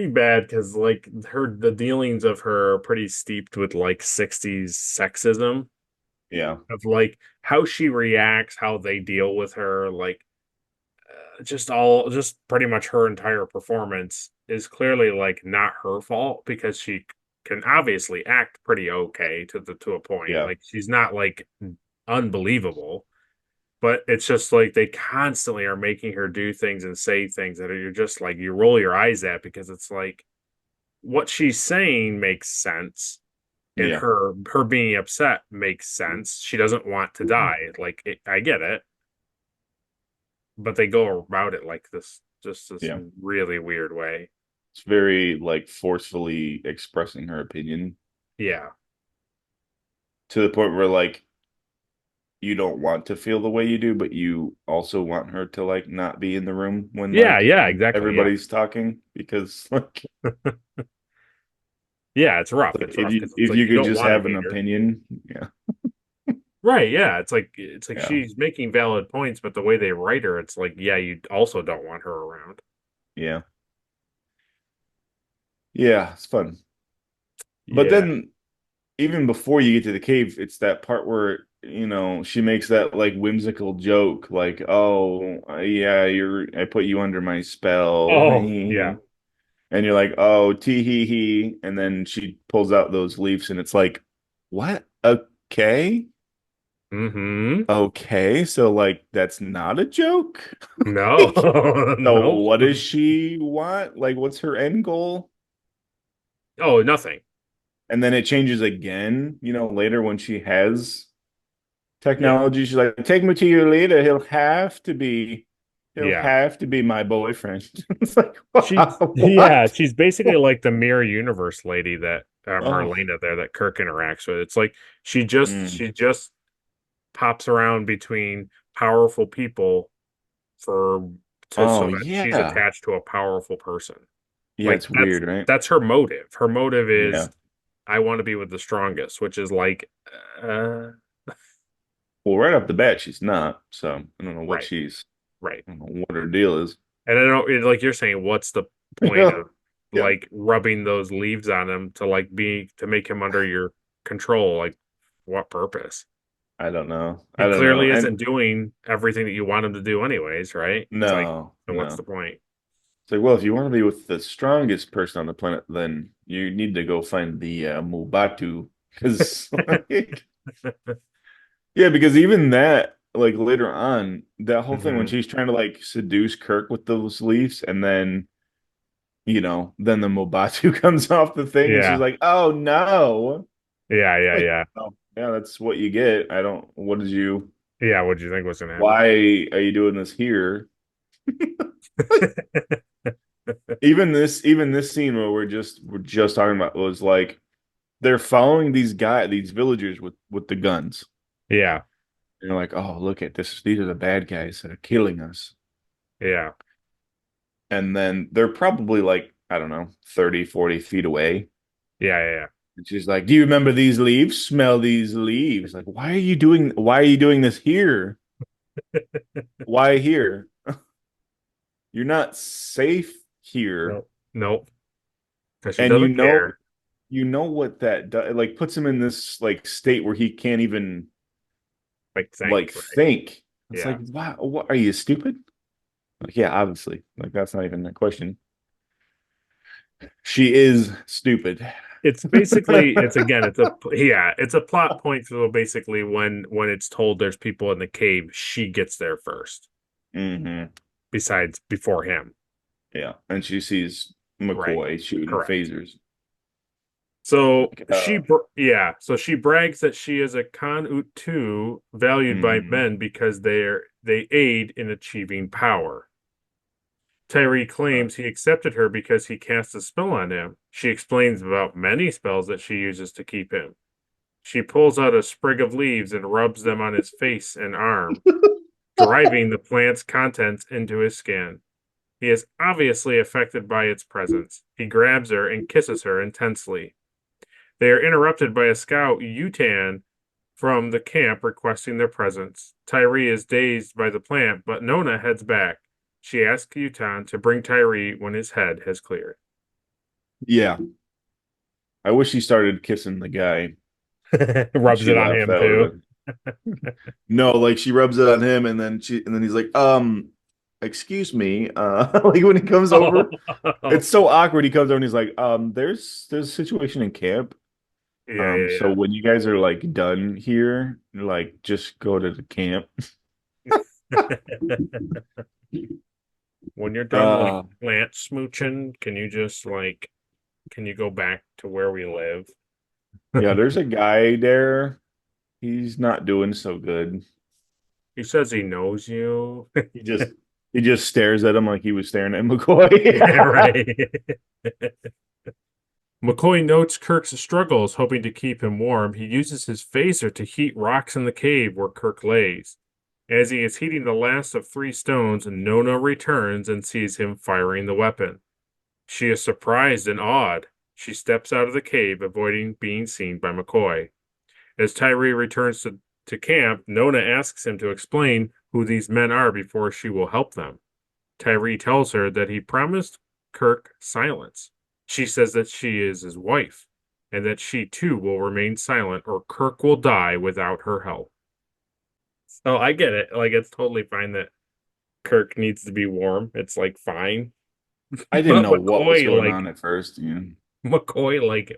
bad because like the dealings of her are pretty steeped with like 60s sexism Yeah. of like how she reacts, how they deal with her, like just pretty much her entire performance is clearly like not her fault because she can obviously act pretty okay to a point. Yeah. Like she's not like unbelievable, but it's just like they constantly are making her do things and say things that you're just like you roll your eyes at because it's like what she's saying makes sense and Yeah. her being upset makes sense. She doesn't want to die. Like I get it, but they go about it like this, just this Yeah. really weird way. It's very like forcefully expressing her opinion Yeah, to the point where like you don't want to feel the way you do, but you also want her to like not be in the room when yeah, like yeah, exactly. Yeah, everybody's talking because like yeah, it's rough. It's if rough you because it's if like you you could don't just want to have an hate her. opinion, yeah, Right, yeah. It's like yeah, she's making valid points, but the way they write her, it's like, yeah, you also don't want her around. yeah, yeah, it's fun. But Yeah. then even before you get to the cave, it's that part where she makes that like whimsical joke, like, "Oh, yeah, I put you under my spell," Oh, yeah. and you're like, "Oh, tee hee hee," and then she pulls out those leaves, and it's like, "What? Okay, Mm-hmm. okay, so like that's not a joke." No, Like, so no. what does she want? Like, what's her end goal? Oh, nothing. And then it changes again, later when she has Yeah. technology. She's like, "Take me to your leader. He'll Yeah. have to be my boyfriend." It's like, Yeah, what? she's basically like the mirror universe lady that Oh, Marlena there that Kirk interacts with. It's like she just mm. she just pops around between powerful people for to so Oh, that she's yeah. attached to a powerful person. Yeah, Like it's weird, right? that's her motive. Her motive is Yeah. I want to be with the strongest, which is like uh Well, right off the bat, she's not. So I don't know what right, she's, right. I don't know what her deal is. And I don't like you're saying, what's the point Yeah. of Yeah. like rubbing those leaves on him to like be to make him under your control? Like, what purpose? I don't know. He I don't know. clearly And isn't doing everything that you want him to do, anyways, right? It's like, no, so what's no. the point? It's like, well, if you want to be with the strongest person on the planet, then you need to go find the Mubatu. Because, like, yeah, because even that, like later on, that whole thing when Hmm. she's trying to like seduce Kirk with those leaves, and then, then the Mubatu comes off the thing, and she's Yeah, like, "Oh no!" yeah, yeah, Like, yeah, oh, yeah, that's what you get. I don't. What did you? yeah. What do you think was gonna happen? Why are you doing this here? Even this scene where we're just talking about was like they're following these villagers with the guns, Yeah, And you're like, oh, look at this. These are the bad guys that are killing us. Yeah. And then they're probably like, I don't know, 30, 40 feet away. Yeah, yeah, And she's like, do you remember these leaves? Smell these leaves. Like, why are you doing this here? Why here? You're not safe here. Nope. Nope. Because she And doesn't care. you know what that does, like puts him in this like state where he can't even Like, like right? think. It's Yeah. like, wow, what are you stupid? Like, yeah, obviously. Like that's not even a question. She is stupid. It's basically, it's a plot point. So basically, when it's told there's people in the cave, she gets there first. Hmm. Besides, before him. Yeah. And she sees Right. McCoy shooting Correct. phasers. So Like, so she brags that she is a Kan 2 valued by mhm. men because they aid in achieving power. Tyree claims he accepted her because he cast a spell on him. She explains about many spells that she uses to keep him. She pulls out a sprig of leaves and rubs them on his face and arm, driving the plant's contents into his skin. He is obviously affected by its presence. He grabs her and kisses her intensely. They are interrupted by a scout, Utan, from the camp requesting their presence. Tyree is dazed by the plant, but Nona heads back. She asks Utan to bring Tyree when his head has cleared. Yeah. I wish he started kissing the guy when Rubs she it on left. him That would have too. been no, like she rubs it on him and then he's like, excuse me. Like when he comes over, Oh. it's so awkward. He comes over and he's like, there's a situation in camp. Yeah, yeah, So when you guys are like done here, like just go to the camp. yeah. When you're done like Uh plant smooching, can you go back to where we live? yeah, there's a guy there. He's not doing so good. He says he knows you. He just he just stares at him like he was staring at McCoy. Yeah, right. McCoy notes Kirk's struggles, hoping to keep him warm. He uses his phaser to heat rocks in the cave where Kirk lays. As he is heating the last of 3 stones, Nona returns and sees him firing the weapon. She is surprised and awed. She steps out of the cave, avoiding being seen by McCoy. As Tyree returns to camp, Nona asks him to explain who these men are before she will help them. Tyree tells her that he promised Kirk silence. She says that she is his wife, and that she too will remain silent or Kirk will die without her help. So I get it. Like, it's totally fine that Kirk needs to be warm. It's like fine. I didn't But know what was going on at first. Yeah. McCoy, like,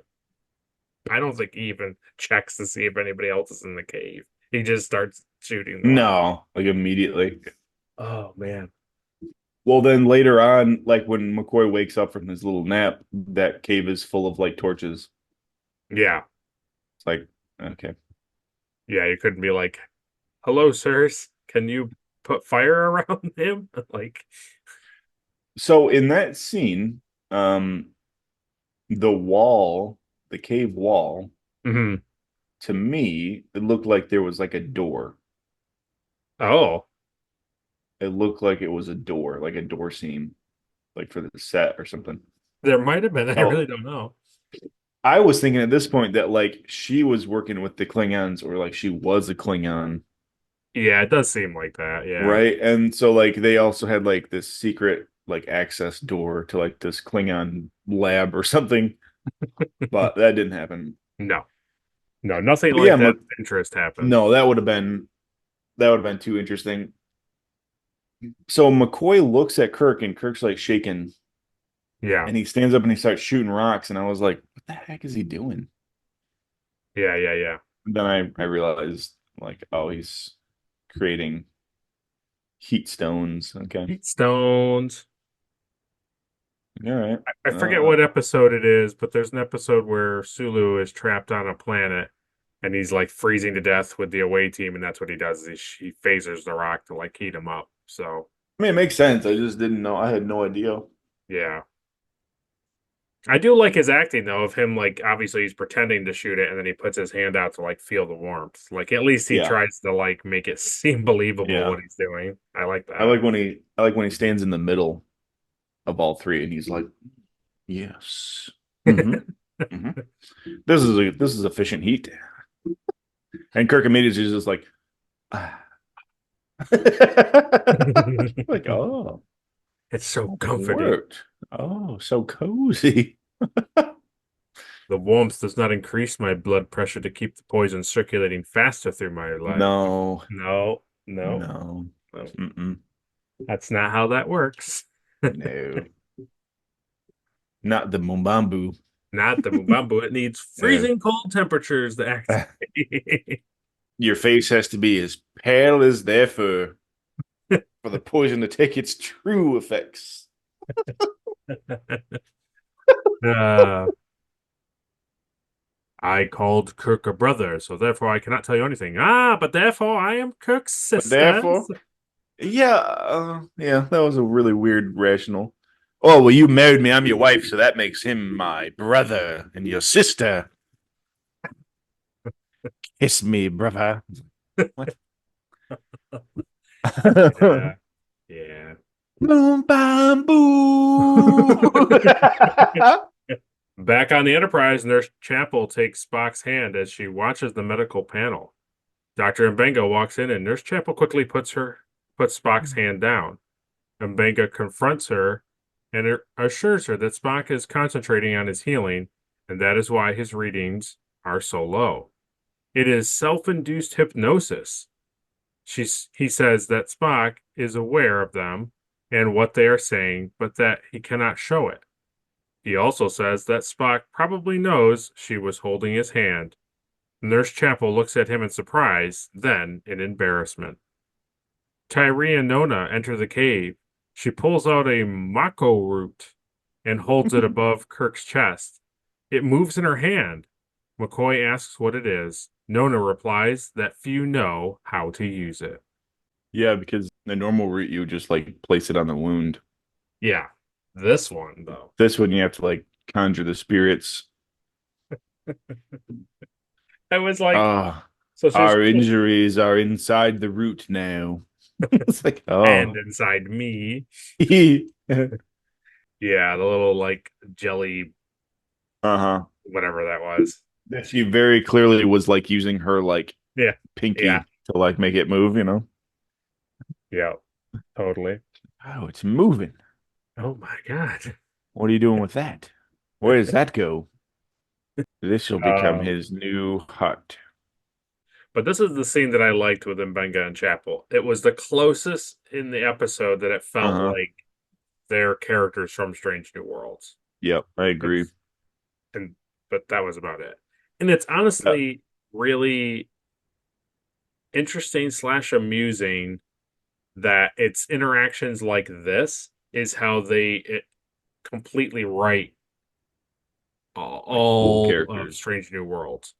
I don't think he even checks to see if anybody else is in the cave. He just starts shooting them. No, like immediately. Oh man. Well, then later on, like when McCoy wakes up from his little nap, that cave is full of like torches. Yeah. It's like, okay. Yeah, you couldn't be like, hello, sirs. Can you put fire around him? Like, So in that scene, the wall, the cave wall, mhm. to me, it looked like there was like a door. Oh, It looked like it was a door, like a door seam, like for the set or something. there might have been. I Oh, really don't know. I was thinking at this point that like she was working with the Klingons or like she was a Klingon, Yeah, it does seem like that. Yeah. right? And so like they also had like this secret like access door to like this Klingon lab or something, but that didn't happen. No, no, nothing But yeah, like that of interest happened. no, that would have been too interesting. So McCoy looks at Kirk and Kirk's like shaking Yeah. and he stands up and he starts shooting rocks and I was like, what the heck is he doing? Yeah. Yeah. Yeah. Then I realized like, oh, he's creating heat stones. Okay. Heat stones. All right. I forget what episode it is, but there's an episode where Sulu is trapped on a planet and he's like freezing to death with the away team, and that's what he does is he phasers the rock to like heat him up. So I mean, it makes sense. I just didn't know. I had no idea. yeah. I do like his acting though of him, like obviously he's pretending to shoot it and then he puts his hand out to like feel the warmth. Like at least he Yeah. tries to like make it seem believable Yeah. what he's doing. I like I that. like when he stands in the middle of all three and he's like, yes. hmm hmm This is efficient heat. And Kirk immediately is just like, ah. Like, oh, It's so it comforting. worked. Oh, so cozy. The warmth does not increase my blood pressure to keep the poison circulating faster through my life. No, No, no, no. no. Mm-mm. That's not how that works. No. Not the Mumbambu. Not the Mubambo. It needs Yeah. freezing cold temperatures to activate. Your face has to be as pale as their fur for the poison to take its true effects. uh, I called Kirk a brother, so therefore I cannot tell you anything. Ah, but therefore I am Kirk's But sister. therefore, yeah, that was a really weird rational. Oh, well, you married me. I'm your wife, so that makes him my brother and your sister. Kiss me, brother. What? Yeah, yeah. Boom, bam, boo. Back on the Enterprise, Nurse Chapel takes Spock's hand as she watches the medical panel. Dr. Mbenga walks in and Nurse Chapel quickly puts Spock's hand down. Mbenga confronts her and assures her that Spock is concentrating on his healing, and that is why his readings are so low. It is self-induced hypnosis. He says that Spock is aware of them and what they are saying, but that he cannot show it. He also says that Spock probably knows she was holding his hand. Nurse Chapel looks at him in surprise, then in embarrassment. Tyree and Nona enter the cave. She pulls out a mako root and holds it above Kirk's chest. It moves in her hand. McCoy asks what it is. Nona replies that few know how to use it. Yeah, because the normal route, you would just like place it on the wound. Yeah, this one, though. This one, you have to like conjure the spirits. I was like, Ah, so she's our injuries are inside the root now. It's like, and oh. inside me. Uh-huh. Yeah, the little like jelly, whatever that was. That she very clearly was like using her like Yeah, pinky yeah, to like make it move, you know? yeah, totally. Oh, it's moving. Oh my God. What are you doing with that? Where does that go? This shall become Um, his new hut. but this is the scene that I liked with Mbenga and Chapel. It was the closest in the episode that it felt Uh-huh. like their characters from Strange New Worlds. Yep, I agree. But that was about it. And it's honestly really interesting / amusing that its interactions like this is how it completely write Cool all of characters. Strange New Worlds.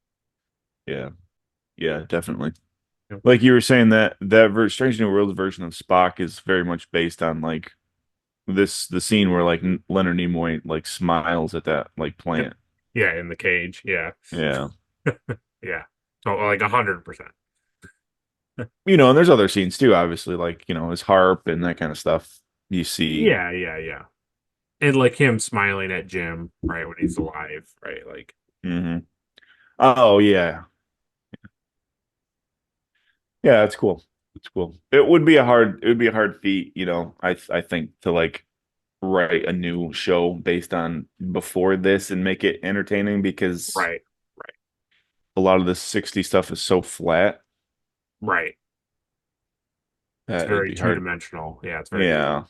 Yeah. Yeah, definitely. Yep. Like you were saying that Strange New Worlds version of Spock is very much based on like the scene where like Leonard Nimoy like smiles at that like plant. Yeah, in the cage. Yeah. Yeah. Yeah. So like 100%. You know, and there's other scenes too, obviously, like, you know, his harp and that kind of stuff you see. Yeah, yeah, yeah. And like him smiling at Jim, right, when he's alive, right? Like, hmm Oh yeah. Yeah, that's cool. It's cool. It would be a hard feat, you know, I think to like write a new show based on before this and make it entertaining because right, right, a lot of the 60 stuff is so flat right. It's that it'd very be hard. two-dimensional. Yeah, it's very Yeah.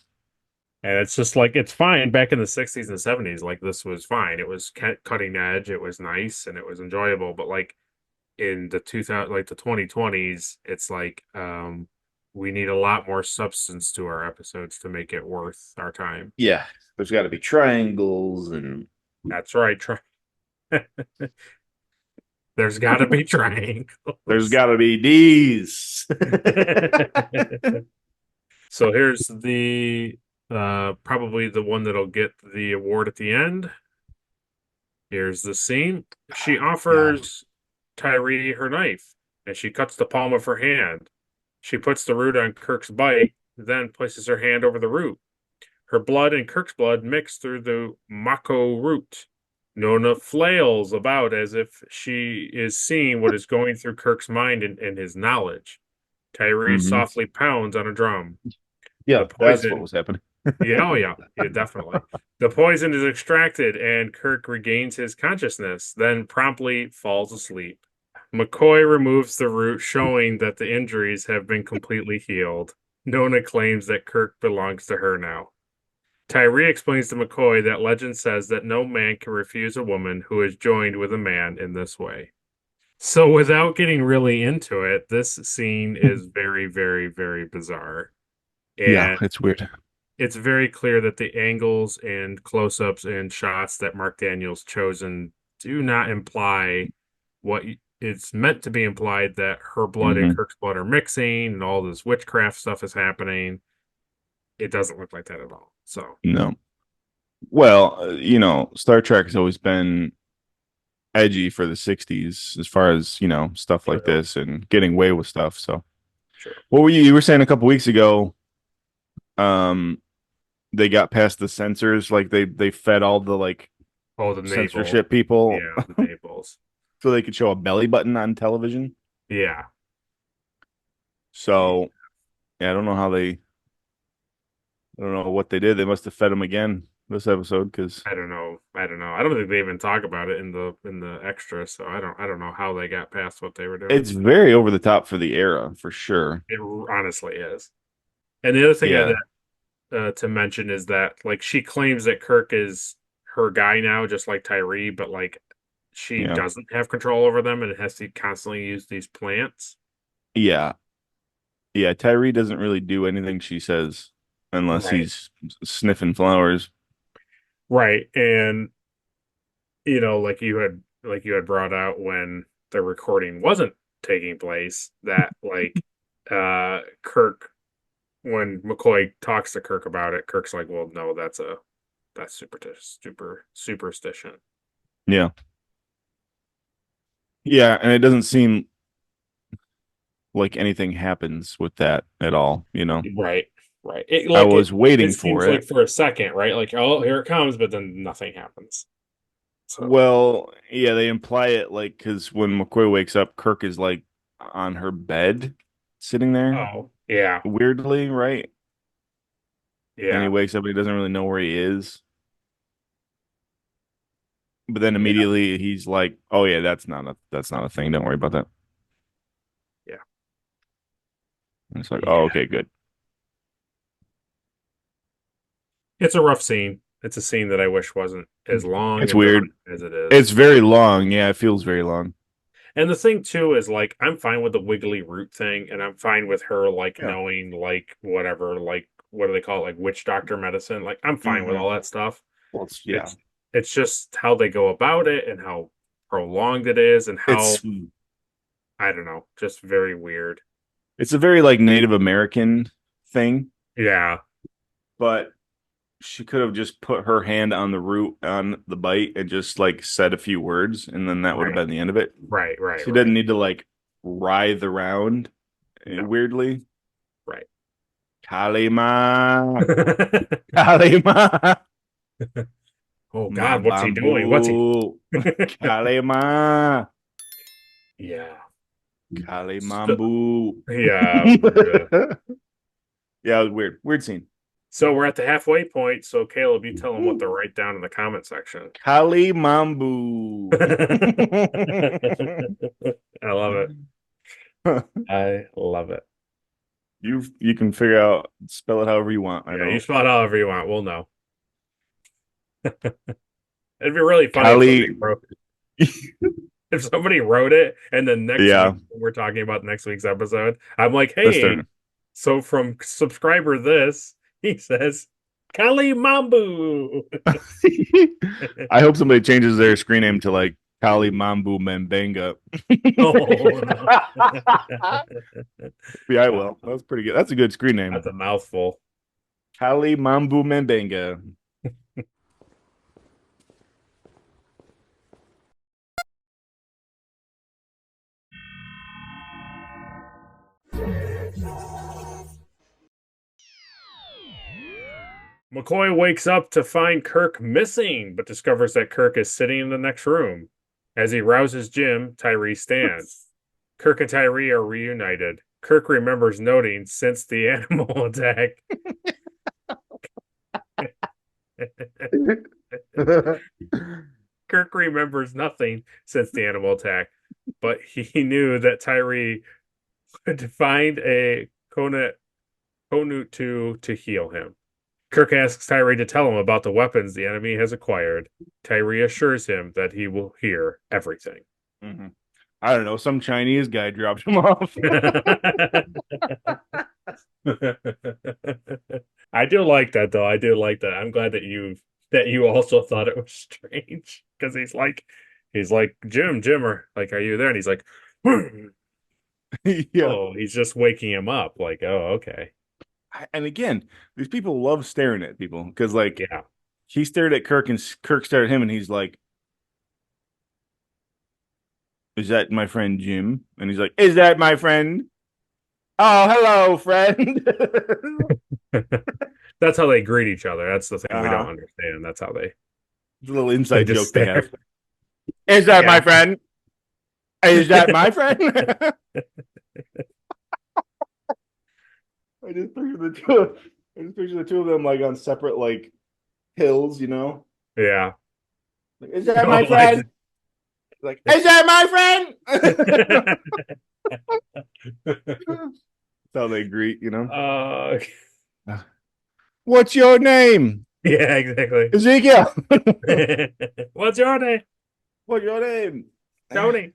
and it's just like it's fine back in the 60s and 70s. Like this was fine. It was cutting edge. It was nice and it was enjoyable. But like in the 2000, like the 2020s, it's like we need a lot more substance to our episodes to make it worth our time. Yeah. There's got to be triangles and That's right. There's got to be triangles. there's got to be D's. So here's the probably the one that'll get the award at the end. Here's the scene. She offers Tyree her knife, and she cuts the palm of her hand. She puts the root on Kirk's bite, then places her hand over the root. Her blood and Kirk's blood mix through the mako root. Nona flails about as if she is seeing what is going through Kirk's mind and his knowledge. Tyree softly pounds on a drum. Yeah, The that's what poison. was happening. Yeah, definitely. The poison is extracted, and Kirk regains his consciousness, then promptly falls asleep. McCoy removes the root, showing that the injuries have been completely healed. Nona claims that Kirk belongs to her now. Tyree explains to McCoy that legend says that no man can refuse a woman who is joined with a man in this way. So, without getting really into it, this scene is very, very, very bizarre. Yeah, And it's weird. it's very clear that the angles and close-ups and shots that Mark Daniels chosen do not imply what it's meant to be implied, that her blood and Kirk's blood are mixing and all this witchcraft stuff is happening. It doesn't look like that at all. So No. Well, Star Trek has always been edgy for the 60s as far as, stuff like this and getting away with stuff. So sure. what were you were saying a couple weeks ago? They got past the censors, like they fed all the the censorship people, the navels, so they could show a belly button on television. Yeah. So yeah, I don't know what they did. They must have fed them again this episode because I don't know. I don't think they even talk about it in the extra. So I don't know how they got past what they were doing. it's very over the top for the era, for sure. It honestly is. And the other thing to mention is that she claims that Kirk is her guy now, just like Tyree, but she doesn't have control over them and it has to constantly use these plants. Yeah. Tyree doesn't really do anything she says unless he's sniffing flowers. Right. And like you had brought out when the recording wasn't taking place, that Kirk, when McCoy talks to Kirk about it, Kirk's like, well, no, that's superstition. Yeah. Yeah, and it doesn't seem like anything happens with that at all, Right. I was waiting for it. Like for a second, right? Like, oh, here it comes, but then nothing happens. So. Well, yeah, they imply it because when McCoy wakes up, Kirk is on her bed, sitting there. Oh, yeah. Weirdly, right? Yeah. And he wakes up and he doesn't really know where he is. But then immediately he's like, "Oh yeah, that's not a thing. Don't worry about that." Yeah. And it's like, "Oh, okay, good." It's a rough scene. It's a scene that I wish wasn't as long. It's weird as it is. It's very long. Yeah, it feels very long. And the thing too is I'm fine with the wiggly root thing, and I'm fine with her knowing whatever, what do they call it, witch doctor medicine. I'm fine with all that stuff. Well, it's just how they go about it and how prolonged it is and how I don't know, just very weird. It's a very Native American thing. Yeah. But she could have just put her hand on the root on the bite and just said a few words, and then that would have been the end of it. Right. She doesn't need to writhe around weirdly. Right. Kalima. Kalima. Oh God, what's he doing? What's he? Kalima. Yeah. Kalimambu. Yeah. Yeah, it was weird. Weird scene. So we're at the halfway point. So Caleb, you tell them what to write down in the comment section. Kalimambu. I love it. I love it. You can spell it however you want. You spell it however you want. We'll know. It'd be really funny if somebody wrote it and then next week we're talking about next week's episode. I'm like, hey, so from subscriber this, he says Kali Mambu. I hope somebody changes their screen name to Kali Mambu Membenga. Yeah, I will. That's pretty good. That's a good screen name. That's a mouthful. Kali Mambu Membenga. McCoy wakes up to find Kirk missing, but discovers that Kirk is sitting in the next room. As he rouses Jim, Tyree stands. Kirk and Tyree are reunited. Kirk remembers noting since the animal attack. Kirk remembers nothing since the animal attack, but he knew that Tyree would find a Konut to heal him. Kirk asks Tyree to tell him about the weapons the enemy has acquired. Tyree assures him that he will hear everything. Mm-hmm. I don't know. Some Chinese guy dropped him off. I do like that, though. I do like that. I'm glad that you also thought it was strange because he's like Jim, or like, are you there? And he's like, Yeah. oh, he's just waking him up. Like, oh, okay. And again, these people love staring at people because, like, Yeah. he stared at Kirk and Kirk stared at him, and he's like, "Is that my friend Jim?" And he's like, "Is that my friend? Oh, hello, friend." That's how they greet each other. That's the thing we don't Uh-huh. understand. That's how they It's a little inside just joke they stare. have. Is that Yeah. my friend? Is that my friend? I just picture the two of them like on separate like hills, you know? Yeah. Like, is that my friend? Like, is that my friend? That's how they greet, you know? What's your name? Yeah, exactly. Ezekiel. What's your name? What's your name? Tony.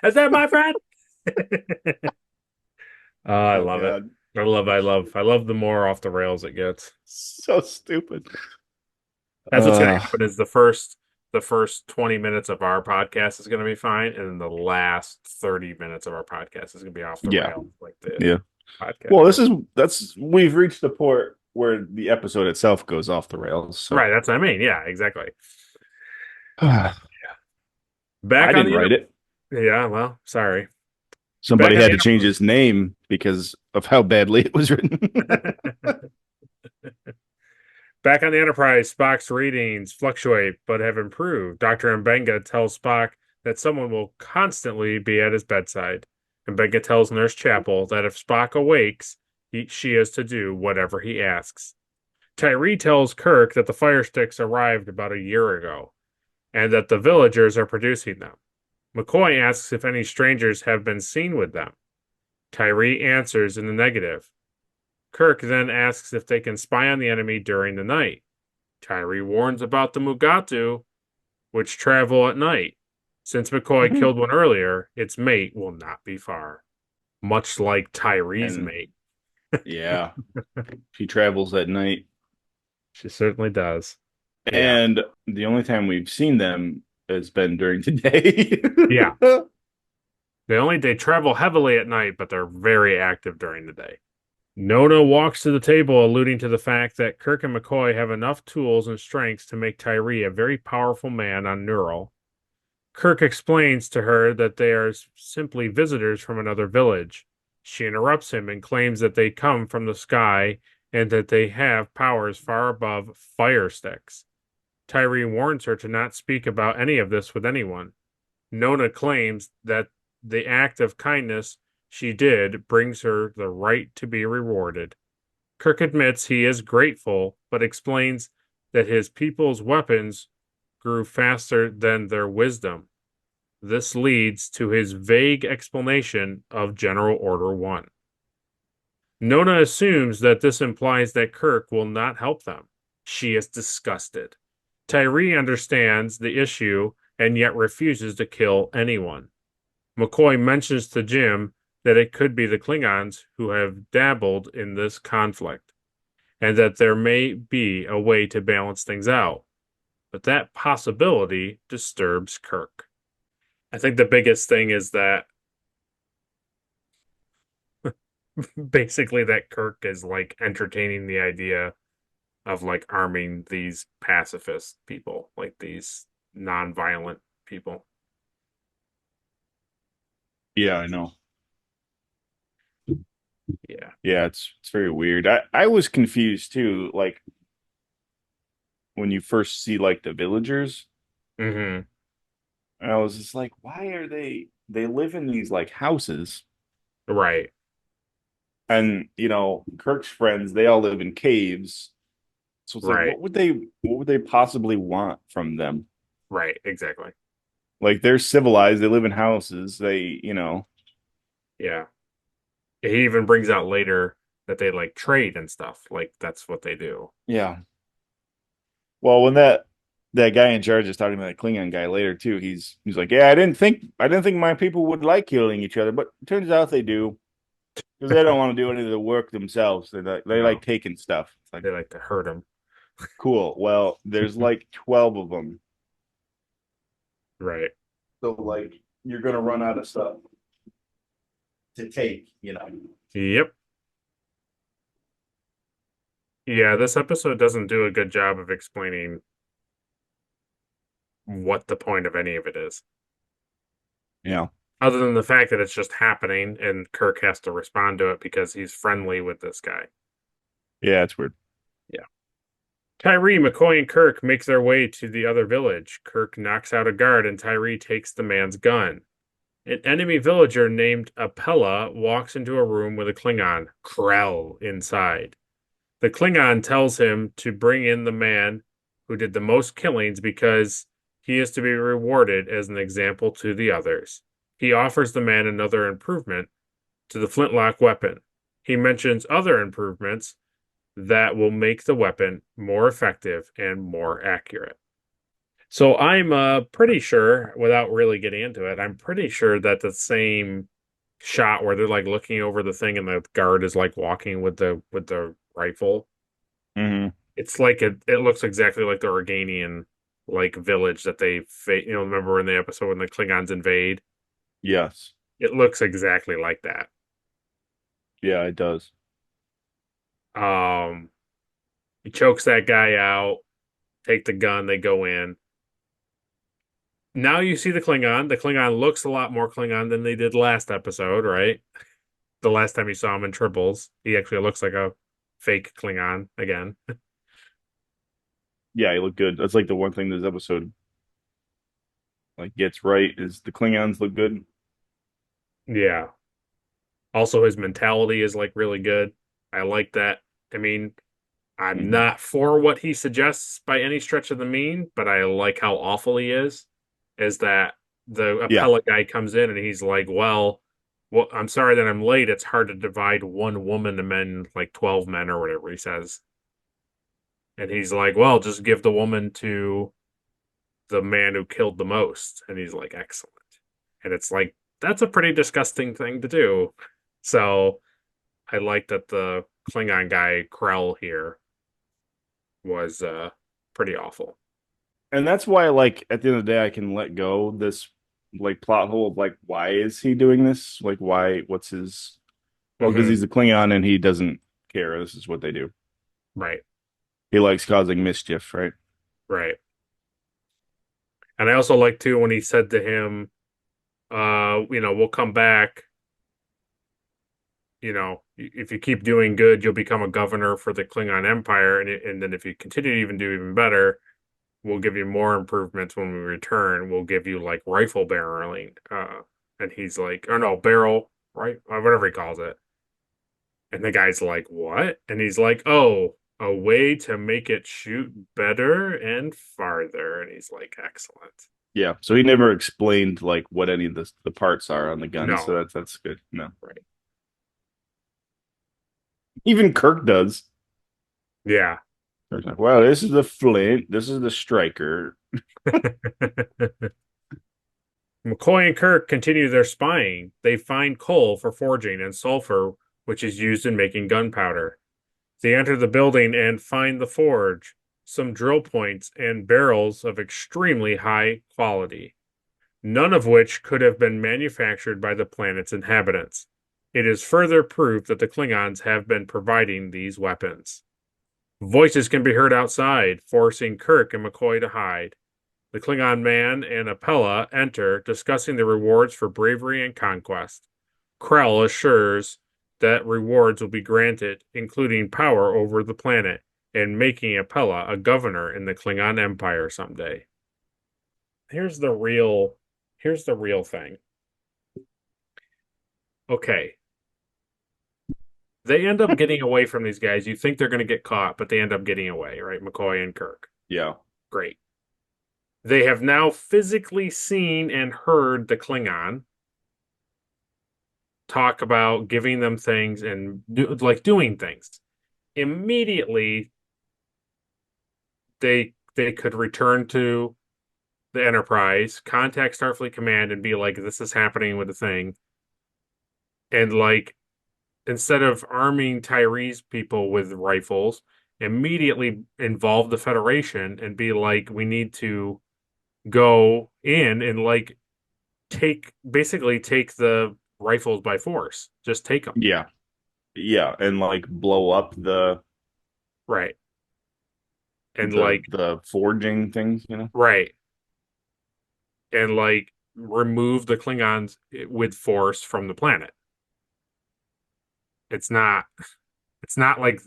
Is that my friend? I love it. I love the more off the rails it gets. So stupid. That's what's gonna happen is the first 20 minutes of our podcast is gonna be fine, and then the last 30 minutes of our podcast is gonna be off the rails like the podcast. Well, we've reached the port where the episode itself goes off the rails. So. Right, that's what I mean. Yeah, exactly. Yeah. Back I on didn't write it. Yeah, well, sorry. Somebody had to change his name because of how badly it was written. Back on the Enterprise, Spock's readings fluctuate but have improved. Dr. Mbenga tells Spock that someone will constantly be at his bedside. Mbenga tells Nurse Chapel that if Spock awakes, she is to do whatever he asks. Tyree tells Kirk that the fire sticks arrived about a year ago and that the villagers are producing them. McCoy asks if any strangers have been seen with them. Tyree answers in the negative. Kirk then asks if they can spy on the enemy during the night. Tyree warns about the Mugatu, which travel at night. Since McCoy killed one earlier, its mate will not be far. Much like Tyree's mate. Yeah. She travels at night. She certainly does. And the only time we've seen them has been during the day. Yeah. They travel heavily at night, but they're very active during the day. Nona walks to the table, alluding to the fact that Kirk and McCoy have enough tools and strengths to make Tyree a very powerful man on Neural. Kirk explains to her that they are simply visitors from another village. She interrupts him and claims that they come from the sky and that they have powers far above fire sticks. Tyree warns her to not speak about any of this with anyone. Nona claims that the act of kindness she did brings her the right to be rewarded. Kirk admits he is grateful, but explains that his people's weapons grew faster than their wisdom. This leads to his vague explanation of General Order 1. Nona assumes that this implies that Kirk will not help them. She is disgusted. Tyree understands the issue and yet refuses to kill anyone. McCoy mentions to Jim that it could be the Klingons who have dabbled in this conflict, and that there may be a way to balance things out. But that possibility disturbs Kirk. I think the biggest thing is that basically that Kirk is like entertaining the idea of like arming these pacifist people, like these non-violent people. Yeah, I know. Yeah. Yeah, it's very weird. I was confused too, like when you first see like the villagers, Hmm. and I was just like, why are they live in these like houses? Right. And Kirk's friends, they all live in caves. So it's like, Right. what would they possibly want from them? Right. Exactly. Like they're civilized, they live in houses, Yeah. He even brings out later that they like trade and stuff. Like that's what they do. yeah. Well, when that guy in charge is talking to that Klingon guy later too, he's like, yeah, I didn't think my people would like killing each other, but it turns out they do because they don't want to do any of the work themselves. They like No, taking stuff. It's like, they like to hurt him. cool. Well, there's like 12 of them, Right. so like you're gonna run out of stuff to take. Yep. Yeah, this episode doesn't do a good job of explaining what the point of any of it is, Yeah, other than the fact that it's just happening and Kirk has to respond to it because he's friendly with this guy. yeah, it's weird. Yeah. Tyree, McCoy, and Kirk make their way to the other village. Kirk knocks out a guard and Tyree takes the man's gun. An enemy villager named Apella walks into a room with a Klingon, Krell, inside. The Klingon tells him to bring in the man who did the most killings because he is to be rewarded as an example to the others. He offers the man another improvement to the flintlock weapon. He mentions other improvements that will make the weapon more effective and more accurate. So I'm pretty sure, without really getting into it, I'm pretty sure that the same shot where they're like looking over the thing and the guard is like walking with the rifle. Hmm. It's like it looks exactly like the Organian like village that remember in the episode when the Klingons invade? Yes, It looks exactly like that. yeah, it does. Um, he chokes that guy out, take the gun, they go in. Now you see the Klingon. The Klingon looks a lot more Klingon than they did last episode, right? The last time you saw him in triples, he actually looks like a fake Klingon again. Yeah, he looked good. That's like the one thing this episode like gets right is the Klingons look good. Yeah. Also, his mentality is like really good. I like that. I mean, I'm Hmm. not for what he suggests by any stretch of the mean, but I like how awful he is. Is that the Yeah, appellate guy comes in and he's like, well, I'm sorry that I'm late. It's hard to divide one woman and men like 12 men or whatever he says. And he's like, well, just give the woman to the man who killed the most. And he's like, excellent. And it's like, that's a pretty disgusting thing to do. So I like that the Klingon guy, Krell, here was pretty awful. and that's why like at the end of the day I can let go this like plot hole of like why is he doing this? Like what's his well, because Hmm. he's a Klingon and he doesn't care. This is what they do. Right, He likes causing mischief, right? right. And I also like too when he said to him, we'll come back. If you keep doing good, you'll become a governor for the Klingon Empire, and then if you continue to even do even better, we'll give you more improvements when we return. We'll give you like rifle barreling. And he's like, or no, barrel, right? Whatever he calls it. And the guy's like, what? And he's like, oh, a way to make it shoot better and farther. And he's like, excellent. Yeah. So he never explained like what any of the parts are on the gun. So No, that's good. No. right. Even Kirk does. Yeah. Kirk's like, well, this is the flint, this is the striker. McCoy and Kirk continue their spying. They find coal for forging and sulfur, which is used in making gunpowder. They enter the building and find the forge, some drill points, and barrels of extremely high quality, none of which could have been manufactured by the planet's inhabitants. It is further proof that the Klingons have been providing these weapons. Voices can be heard outside, forcing Kirk and McCoy to hide. The Klingon man and Apella enter, discussing the rewards for bravery and conquest. Krell assures that rewards will be granted, including power over the planet and making Apella a governor in the Klingon Empire someday. Here's the real thing. Okay. They end up getting away from these guys. You think they're going to get caught, but they end up getting away, right? McCoy and Kirk. Yeah. Great. They have now physically seen and heard the Klingon talk about giving them things and doing things. Immediately, they could return to the Enterprise, contact Starfleet Command, and be like, "This is happening with the thing," and like, instead of arming Tyree's people with rifles, immediately involve the Federation and be like, "We need to go in and like basically take the rifles by force. Just take them." Yeah. Yeah. And like blow up Right. And like, the forging things, you know? right. And like remove the Klingons with force from the planet. It's not like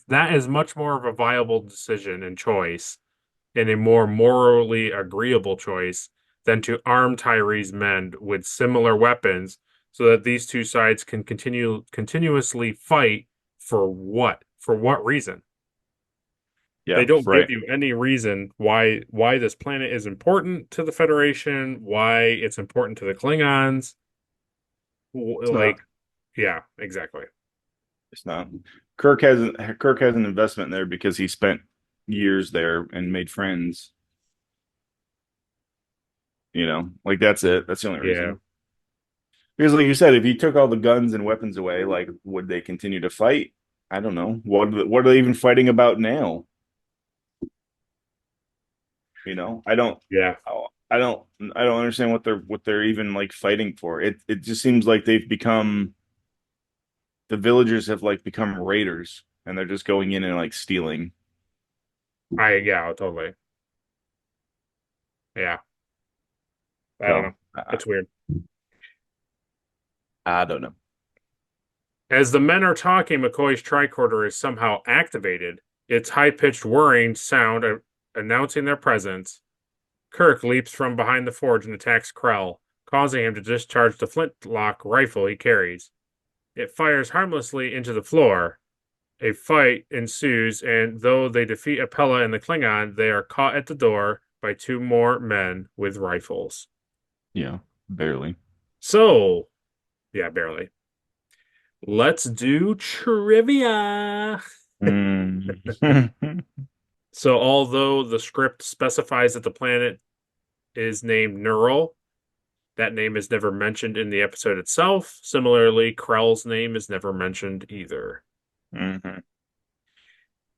that is much more of a viable decision and choice and a more morally agreeable choice than to arm Tyree's men with similar weapons so that these two sides can continuously fight for what? For what reason? Yeah. They don't Right. give you any reason why this planet is important to the Federation, why it's important to the Klingons. It's not. Like, yeah, exactly. It's not. Kirk has an investment there because he spent years there and made friends. You know, like that's it. That's the only Yeah. reason. Because, like you said, if you took all the guns and weapons away, like, would they continue to fight? I don't know. What are they even fighting about now? You know, Yeah. I don't understand what they're even like fighting for. It just seems like they've become the villagers have like become raiders and they're just going in and like stealing. Yeah, totally. Yeah. I don't know. So It's weird. I don't know. As the men are talking, McCoy's tricorder is somehow activated. Its high-pitched whirring sound announcing their presence. Kirk leaps from behind the forge and attacks Krell, causing him to discharge the flintlock rifle he carries. It fires harmlessly into the floor. A fight ensues, and though they defeat Apella and the Klingon, they are caught at the door by two more men with rifles. Yeah, barely. So, yeah, barely. Let's do trivia. Mm. So, although the script specifies that the planet is named Neural, that name is never mentioned in the episode itself. Similarly, Krell's name is never mentioned either. Mhm.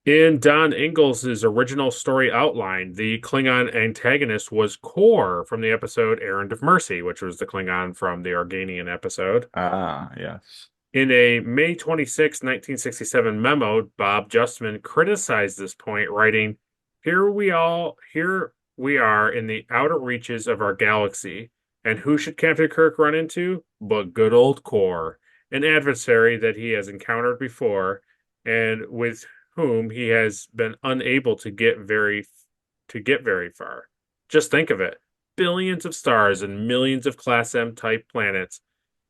In Don Ingalls' original story outline, the Klingon antagonist was Kor from the episode Errand of Mercy, which was the Klingon from the Organian episode. Ah, yes. In a May 26, 1967 memo, Bob Justman criticized this point, writing, here we are in the outer reaches of our galaxy, and who should Captain Kirk run into but good old Kor, an adversary that he has encountered before, and with whom he has been unable to get very far. Just think of it. Billions of stars and millions of Class M type planets.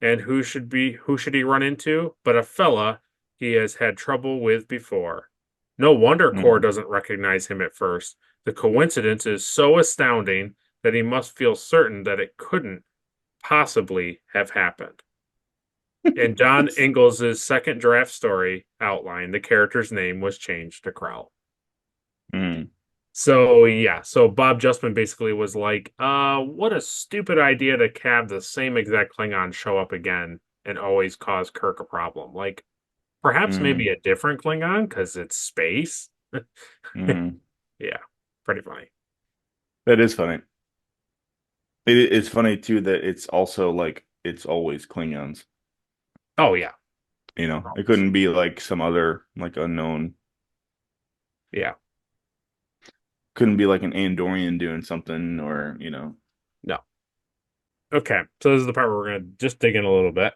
And who should he run into but a fella he has had trouble with before? No wonder Kor doesn't recognize him at first. The coincidence is so astounding that he must feel certain that it couldn't possibly have happened. In Don Ingalls' second draft story outline, the character's name was changed to Krell. Mm. So yeah, so Bob Justman basically was like, what a stupid idea to have the same exact Klingon show up again and always cause Kirk a problem. Like, perhaps maybe a different Klingon because it's space. Mm. Yeah, pretty funny. That is funny. It's funny too that it's also like it's always Klingons. Oh yeah, You know, it couldn't be like some other like unknown. yeah, Couldn't be like an Andorian doing something or, you know. no. Okay, so this is the part where we're gonna just dig in a little bit.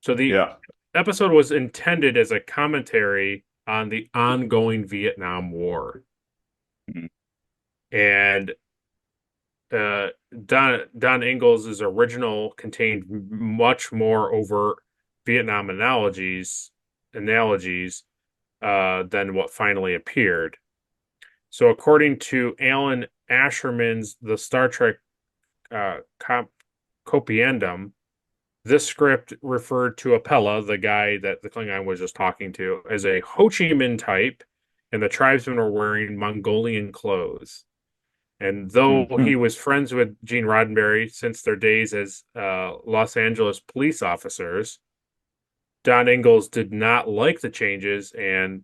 So Yeah. episode was intended as a commentary on the ongoing Vietnam War. Mhm. And Don Ingalls' original contained much more overt Vietnam analogies than what finally appeared. So, according to Alan Asherman's The Star Trek Compendium, this script referred to Apella, the guy that the Klingon was just talking to, as a Ho Chi Minh type, and the tribesmen were wearing Mongolian clothes. And though he was friends with Gene Roddenberry since their days as Los Angeles police officers, Don Ingalls did not like the changes and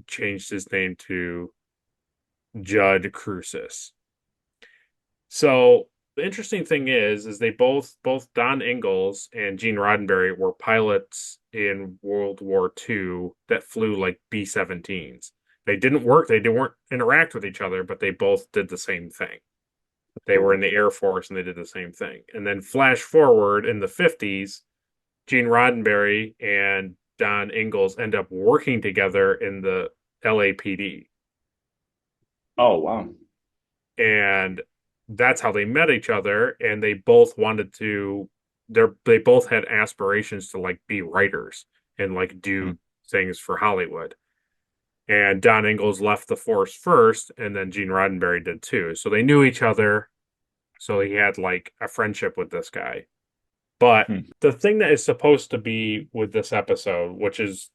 changed his name to Judd Crucis. So the interesting thing is they both Don Ingalls and Gene Roddenberry were pilots in World War II that flew like B-17s. They didn't work, they didn't interact with each other, but they both did the same thing. They were in the Air Force and they did the same thing. And then flash forward in the 50s, Gene Roddenberry and Don Ingalls end up working together in the LAPD. Oh, wow. And that's how they met each other. And they both wanted to, they both had aspirations to like be writers and like do things for Hollywood. And Don Ingalls left the force first, and then Gene Roddenberry did too. So they knew each other. So he had like a friendship with this guy. But the thing that is supposed to be with this episode, which is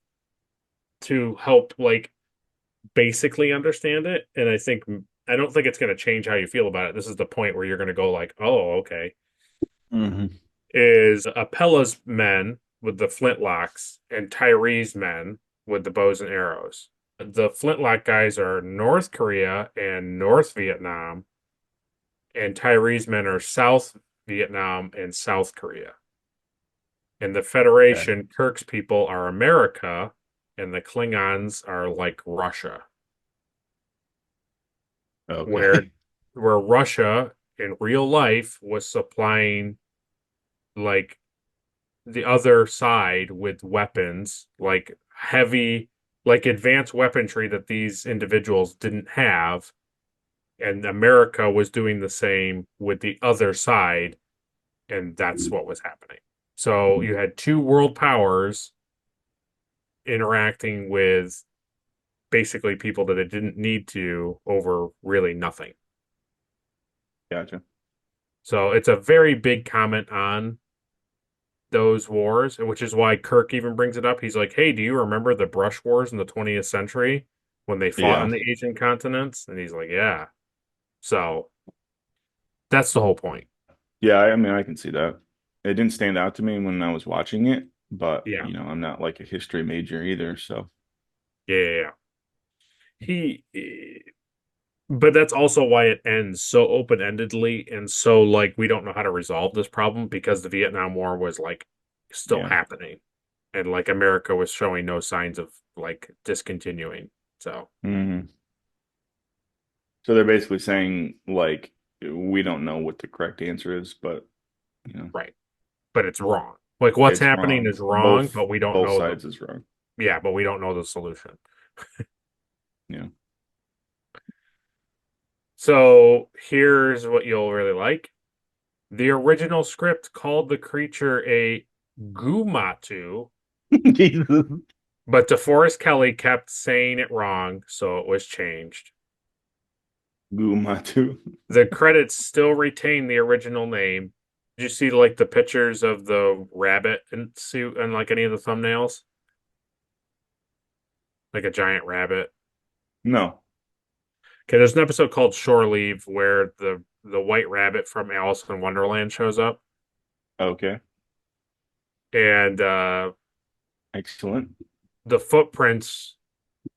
to help like basically understand it, and I don't think it's going to change how you feel about it. This is the point where you're going to go like, oh, okay. Is Apella's men with the flintlocks and Tyree's men with the bows and arrows. The flintlock guys are North Korea and North Vietnam, and Tyree's men are South Vietnam and South Korea. And the Federation, Kirk's people are America, and the Klingons are like Russia. Okay. Where Russia in real life was supplying like the other side with weapons, like heavy, like advanced weaponry that these individuals didn't have. And America was doing the same with the other side, and that's what was happening. So you had two world powers interacting with basically people that it didn't need to over really nothing. Gotcha. So it's a very big comment on those wars, which is why Kirk even brings it up. He's like, hey, do you remember the brush wars in the 20th century when they fought on the Asian continents? And he's like, yeah. So that's the whole point. Yeah, I mean, I can see that. It didn't stand out to me when I was watching it, but Yeah. you know, I'm not like a history major either, so Yeah. But that's also why it ends so open-endedly and so like we don't know how to resolve this problem because the Vietnam War was like still happening and like America was showing no signs of like discontinuing. So So they're basically saying like we don't know what the correct answer is, but you know, right. But it's wrong. Like what's it's happening wrong. is wrong, Both, but we don't both know sides is wrong. Yeah, but we don't know the solution. Yeah. So here's what you'll really like. The original script called the creature a Gumatu, Jesus. but DeForest Kelly kept saying it wrong, so it was changed. Gumatu. The credits still retain the original name. Did you see like the pictures of the rabbit in suit and like any of the thumbnails? Like a giant rabbit. No. Okay, there's an episode called Shore Leave where the white rabbit from Alice in Wonderland shows up. Okay. And Excellent. the footprints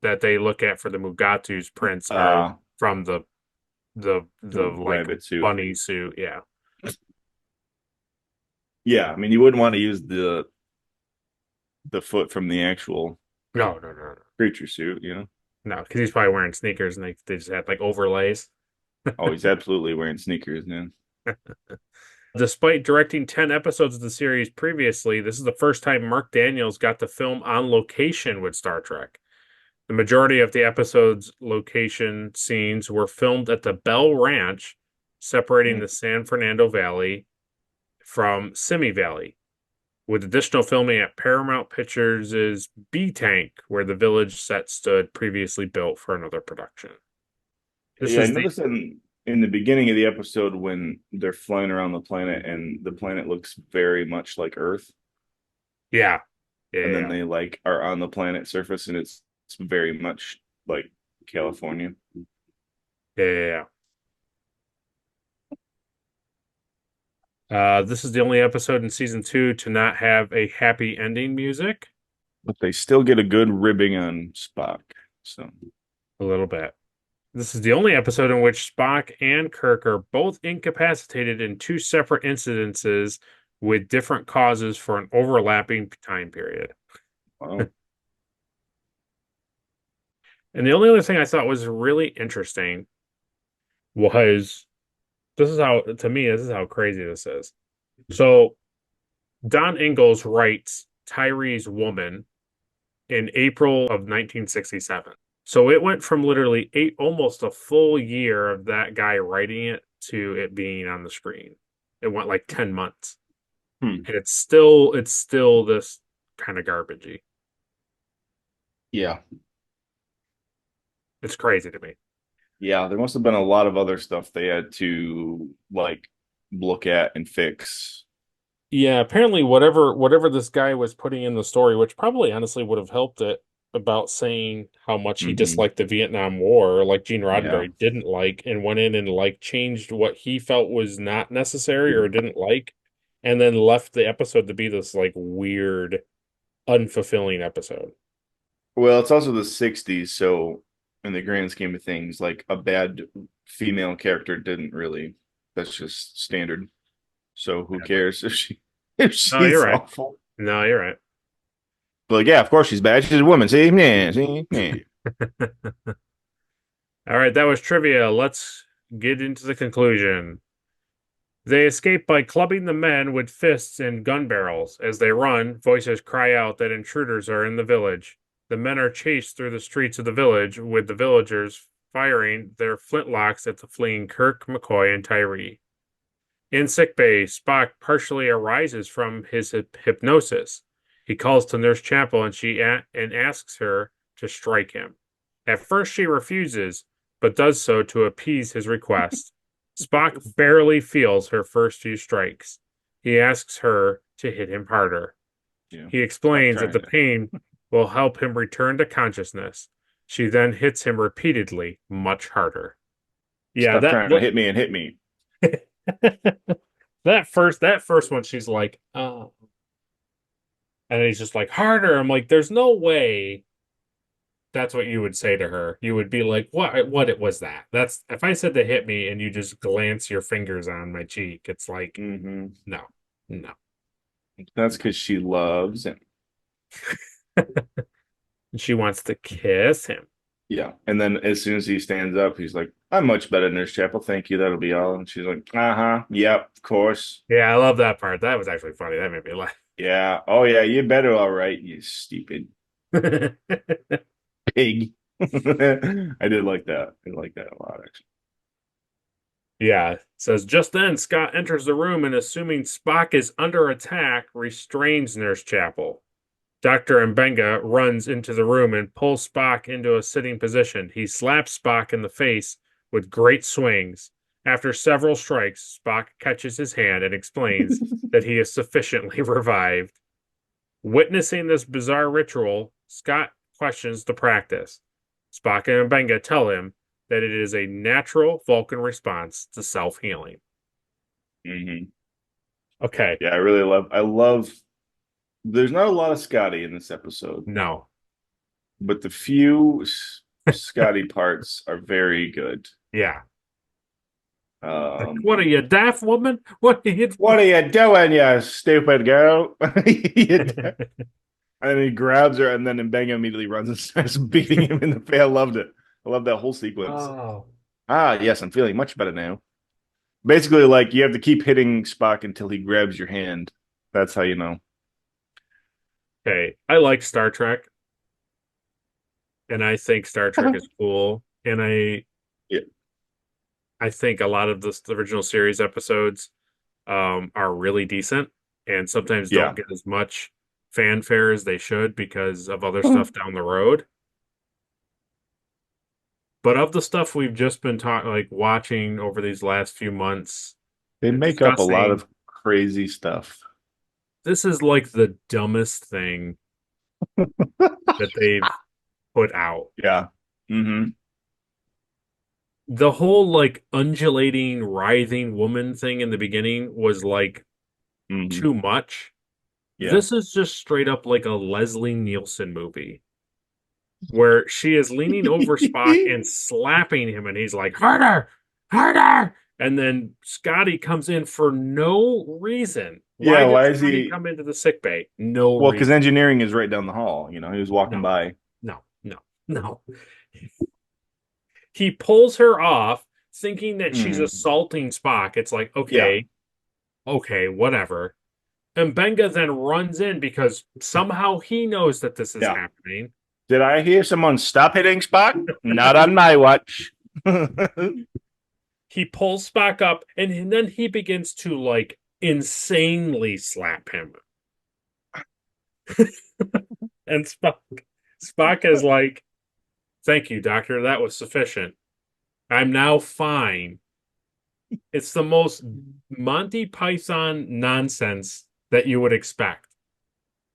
that they look at for the Mugatu's prints are from the like rabbit suit. bunny suit. Yeah. Yeah, I mean you wouldn't want to use the foot from the actual No. creature suit, you know? No, because he's probably wearing sneakers and they just had like overlays. Oh, he's absolutely wearing sneakers, man. Despite directing 10 episodes of the series previously, this is the first time Mark Daniels got to film on location with Star Trek. The majority of the episode's location scenes were filmed at the Bell Ranch, separating the San Fernando Valley from Simi Valley, with additional filming at Paramount Pictures' B Tank, where the village set stood, previously built for another production. I noticed in the beginning of the episode when they're flying around the planet and the planet looks very much like Earth. Yeah. And then they like are on the planet surface and it's very much like California. Yeah. This is the only episode in season 2 to not have a happy ending music. But they still get a good ribbing on Spock. So a little bit. This is the only episode in which Spock and Kirk are both incapacitated in 2 separate incidences with different causes for an overlapping time period. Wow. And the only other thing I thought was really interesting was this is how crazy this is. So Don Ingalls writes Tyree's Woman in April of 1967. So it went from literally almost a full year of that guy writing it to it being on the screen. It went like 10 months. And it's still this kind of garbagey. Yeah. It's crazy to me. Yeah, there must have been a lot of other stuff they had to like look at and fix. Yeah, apparently whatever this guy was putting in the story, which probably honestly would have helped it, about saying how much he disliked the Vietnam War, like Gene Roddenberry didn't like, and went in and like changed what he felt was not necessary or didn't like, and then left the episode to be this like weird, unfulfilling episode. Well, it's also the 60s, so in the grand scheme of things, like a bad female character that's just standard. So who cares if she's you're right. awful? No, you're right. But yeah, of course she's bad. She's a woman. See? All right, that was trivia. Let's get into the conclusion. They escape by clubbing the men with fists and gun barrels. As they run, voices cry out that intruders are in the village. The men are chased through the streets of the village, with the villagers firing their flintlocks at the fleeing Kirk, McCoy, and Tyree. In sickbay, Spock partially arises from his hypnosis. He calls to Nurse Chapel and asks her to strike him. At first she refuses, but does so to appease his request. Spock barely feels her first few strikes. He asks her to hit him harder. Yeah, he explains that the pain will help him return to consciousness. She then hits him repeatedly, much harder. Yeah, Stop trying to hit me and hit me. that first one, she's like, oh. And he's just like, harder. I'm like, there's no way that's what you would say to her. You would be like, what it was that? That's if I said to hit me and you just glance your fingers on my cheek, it's like, no. That's because she loves him. She wants to kiss him. Yeah. And then as soon as he stands up, he's like, I'm much better, Nurse Chapel. Thank you. That'll be all. And she's like, yep, of course. Yeah, I love that part. That was actually funny. That made me laugh. Yeah. Oh, yeah. You better. All right. You stupid pig. I did like that. I like that a lot, actually. Yeah. It says, just then, Scott enters the room and, assuming Spock is under attack, restrains Nurse Chapel. Dr. Mbenga runs into the room and pulls Spock into a sitting position. He slaps Spock in the face with great swings. After several strikes, Spock catches his hand and explains that he is sufficiently revived. Witnessing this bizarre ritual, Scott questions the practice. Spock and Mbenga tell him that it is a natural Vulcan response to self-healing. Okay. Yeah, I love there's not a lot of Scotty in this episode. No. But the few Scotty parts are very good. Yeah. What are you, deaf woman? What are you doing, you stupid girl? And then he grabs her, and then Mbenga immediately runs and starts beating him in the face. I loved it. I love that whole sequence. Oh. Yes, I'm feeling much better now. Basically, like you have to keep hitting Spock until he grabs your hand. That's how you know. Okay, I like Star Trek, and I think Star Trek is cool, and Yeah. I think a lot of the original series episodes are really decent, and sometimes Yeah. don't get as much fanfare as they should because of other stuff down the road. But of the stuff we've just been watching over these last few months They and make up a lot discussing, of crazy stuff. this is like the dumbest thing that they've put out. Yeah. Mm-hmm. The whole like undulating, writhing woman thing in the beginning was like Mm-hmm. too much. Yeah. This is just straight up like a Leslie Nielsen movie where she is leaning over Spock and slapping him, and he's like, harder, harder. And then Scotty comes in for no reason. Yeah, Why why did is Scotty he? come into the sick bay? No Well, because reason. engineering is right down the hall. You know, he was walking No, by. no. He pulls her off thinking that she's Mhm. assaulting Spock. It's like, Yeah. okay, whatever. And Benga then runs in because somehow he knows that this is Yeah. happening. Did I hear someone stop hitting Spock? Not on my watch. He pulls Spock up, and then he begins to like insanely slap him. And Spock is like, "Thank you, Doctor. That was sufficient. I'm now fine." It's the most Monty Python nonsense that you would expect.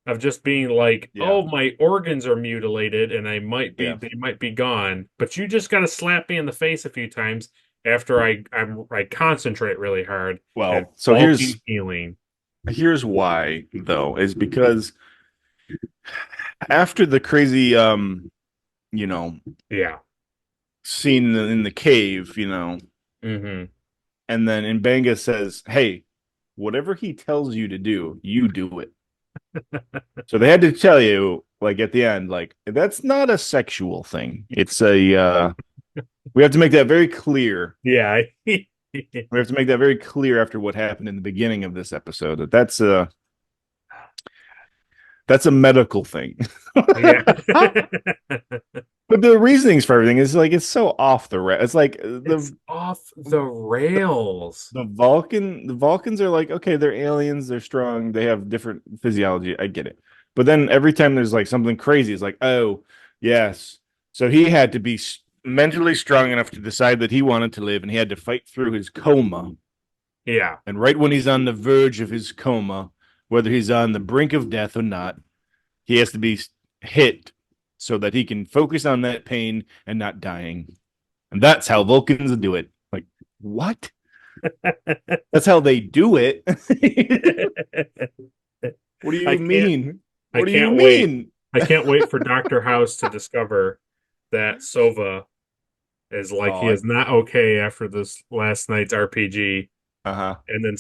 Of just being like, Yeah. "Oh, my organs are mutilated and Yeah. they might be gone, but you just got to slap me in the face a few times after I concentrate really hard at Well, so bulking healing." here's why though, is because after the crazy you know, Yeah. scene in the cave, you know, Mm-hmm. and then Mbanga says, "Hey, whatever he tells you to do, you do it." So they had to tell you, like at the end, like that's not a sexual thing. It's a we have to make that very clear. Yeah. We have to make that very clear after what happened in the beginning of this episode that that's a medical thing. Yeah. But the reasonings for everything is like it's so off the rail. It's like It's off the rails. the Vulcans are like, okay, they're aliens, they're strong, they have different physiology. I get it. But then every time there's like something crazy, it's like, oh, yes. So he had to be mentally strong enough to decide that he wanted to live and he had to fight through his coma. Yeah. And right when he's on the verge of his coma, whether he's on the brink of death or not, he has to be hit so that he can focus on that pain and not dying. And that's how Vulcans do it. Like, what? That's how they do it. What do you mean? What do you mean? I can't wait for Dr. House to discover that Sova is like he is not okay after this last night's RPG. Uh-huh. And then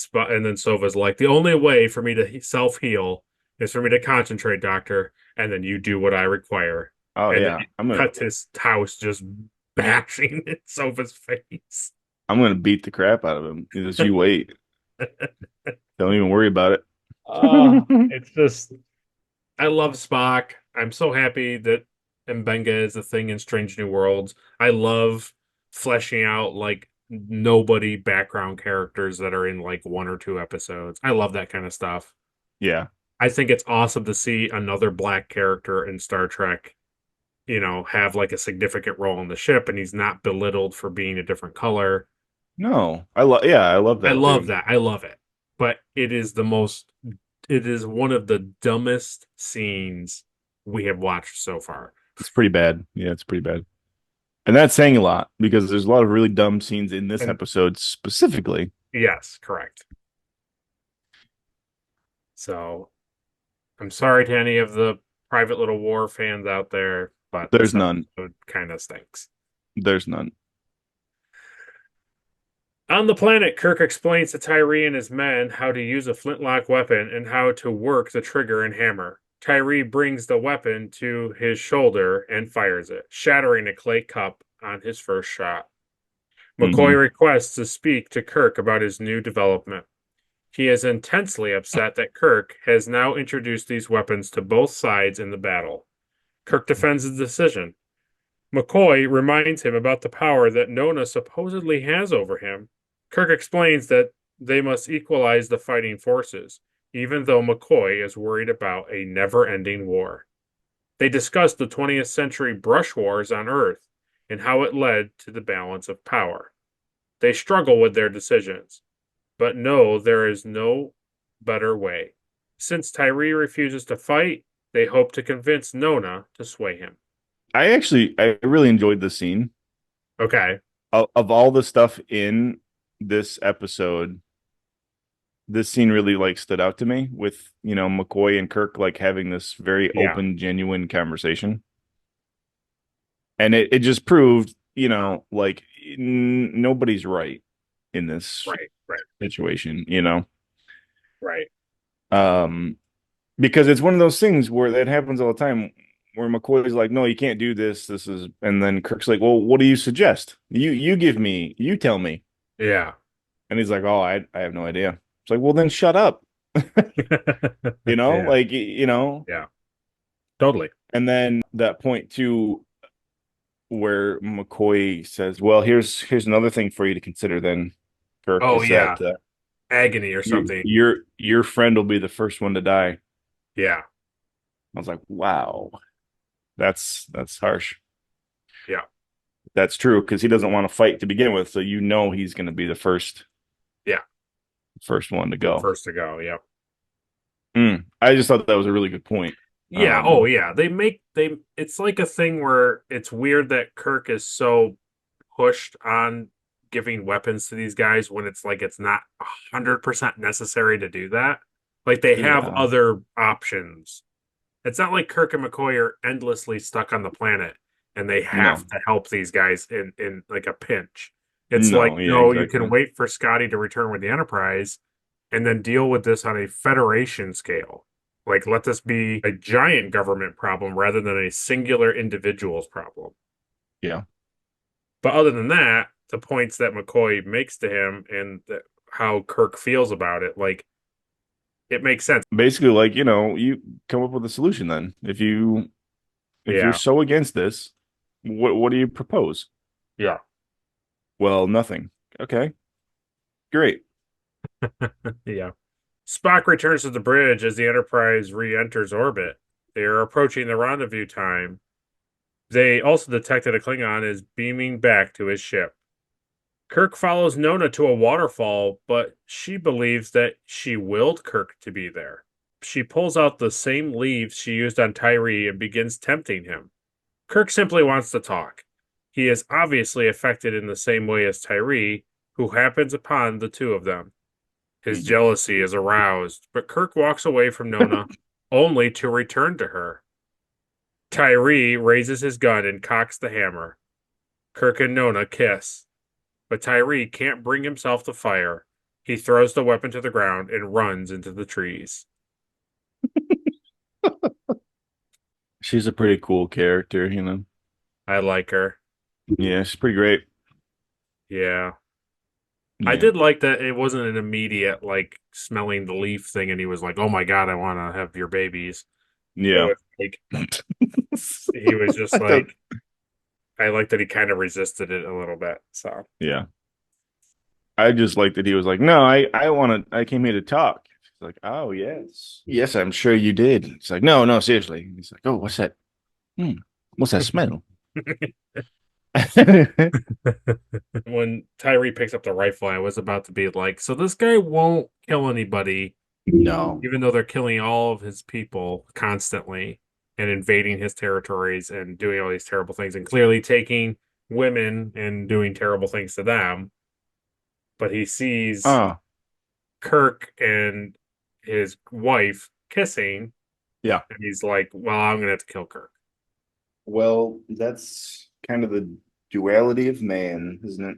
Sova's like, the only way for me to self heal is for me to concentrate, Doctor, and then you do what I require. Oh and yeah, then cuts his house just bashing in Sova's face. I'm gonna beat the crap out of him. Just you wait. Don't even worry about it. It's just, I love Spock. I'm so happy that Mbenga is a thing in Strange New Worlds. I love fleshing out like nobody background characters that are in like one or two episodes. I love that kind of stuff. Yeah. I think it's awesome to see another black character in Star Trek, have like a significant role in the ship, and he's not belittled for being a different color. No, I love. Yeah, I love that. I love that. I love it. But it is one of the dumbest scenes we have watched so far. It's pretty bad. Yeah, it's pretty bad. And that's saying a lot because there's a lot of really dumb scenes in this episode specifically. Yes, correct. So I'm sorry to any of the Private Little War fans out there, but there's none. Kind of stinks. There's none. On the planet, Kirk explains to Tyree and his men how to use a flintlock weapon and how to work the trigger and hammer. Tyree brings the weapon to his shoulder and fires it, shattering a clay cup on his first shot. McCoy requests to speak to Kirk about his new development. He is intensely upset that Kirk has now introduced these weapons to both sides in the battle. Kirk defends his decision. McCoy reminds him about the power that Nona supposedly has over him. Kirk explains that they must equalize the fighting forces, even though McCoy is worried about a never-ending war. They discuss the 20th century brush wars on Earth and how it led to the balance of power. They struggle with their decisions, but know there is no better way. Since Tyree refuses to fight, they hope to convince Nona to sway him. I really enjoyed this scene. Okay. Of all the stuff in this episode, this scene really like stood out to me with, McCoy and Kirk like having this very open, genuine conversation. And it just proved, like nobody's right in this situation, Right. Because it's one of those things where that happens all the time where McCoy's like, no, you can't do this. And then Kirk's like, well, what do you suggest? You tell me. Yeah. And he's like, oh, I have no idea. It's like, well, then shut up. Yeah. Totally. And then that point too, where McCoy says, well, here's another thing for you to consider then, Kirk. Oh, is yeah. that, agony or something. Your friend will be the first one to die. Yeah. I was like, wow. That's harsh. Yeah. That's true, because he doesn't want to fight to begin with, so he's going to be the first. Yeah. First one to go. First to go, yeah. I just thought that was a really good point. Yeah, yeah. It's like a thing where it's weird that Kirk is so pushed on giving weapons to these guys when it's like it's not 100% necessary to do that. Like they have other options. It's not like Kirk and McCoy are endlessly stuck on the planet and they have to help these guys in like a pinch. It's exactly. You can wait for Scotty to return with the Enterprise and then deal with this on a Federation scale. Like, let this be a giant government problem rather than a singular individual's problem. Yeah. But other than that, the points that McCoy makes to him and how Kirk feels about it, like, it makes sense. Basically, like, you come up with a solution then. If you're so against this, what do you propose? Yeah. Well, nothing. Okay. Great. Yeah. Spock returns to the bridge as the Enterprise re-enters orbit. They are approaching the rendezvous time. They also detect that a Klingon is beaming back to his ship. Kirk follows Nona to a waterfall, but she believes that she willed Kirk to be there. She pulls out the same leaves she used on Tyree and begins tempting him. Kirk simply wants to talk. He is obviously affected in the same way as Tyree, who happens upon the two of them. His jealousy is aroused, but Kirk walks away from Nona, only to return to her. Tyree raises his gun and cocks the hammer. Kirk and Nona kiss, but Tyree can't bring himself to fire. He throws the weapon to the ground and runs into the trees. She's a pretty cool character, I like her. Yeah, she's pretty great. Yeah. I did like that it wasn't an immediate, like, smelling the leaf thing, and he was like, oh my God, I want to have your babies. Yeah. He was just like, I like that he kind of resisted it a little bit, so. Yeah. I just like that he was like, no, I came here to talk. She's like, oh, yes. Yes, I'm sure you did. It's like, no, seriously. He's like, oh, what's that? What's that smell? When Tyree picks up the rifle, I was about to be like, so this guy won't kill anybody. No. Even though they're killing all of his people constantly and invading his territories and doing all these terrible things and clearly taking women and doing terrible things to them. But he sees Kirk and his wife kissing. Yeah. And he's like, well, I'm going to have to kill Kirk. Well, that's kind of the duality of man, isn't it?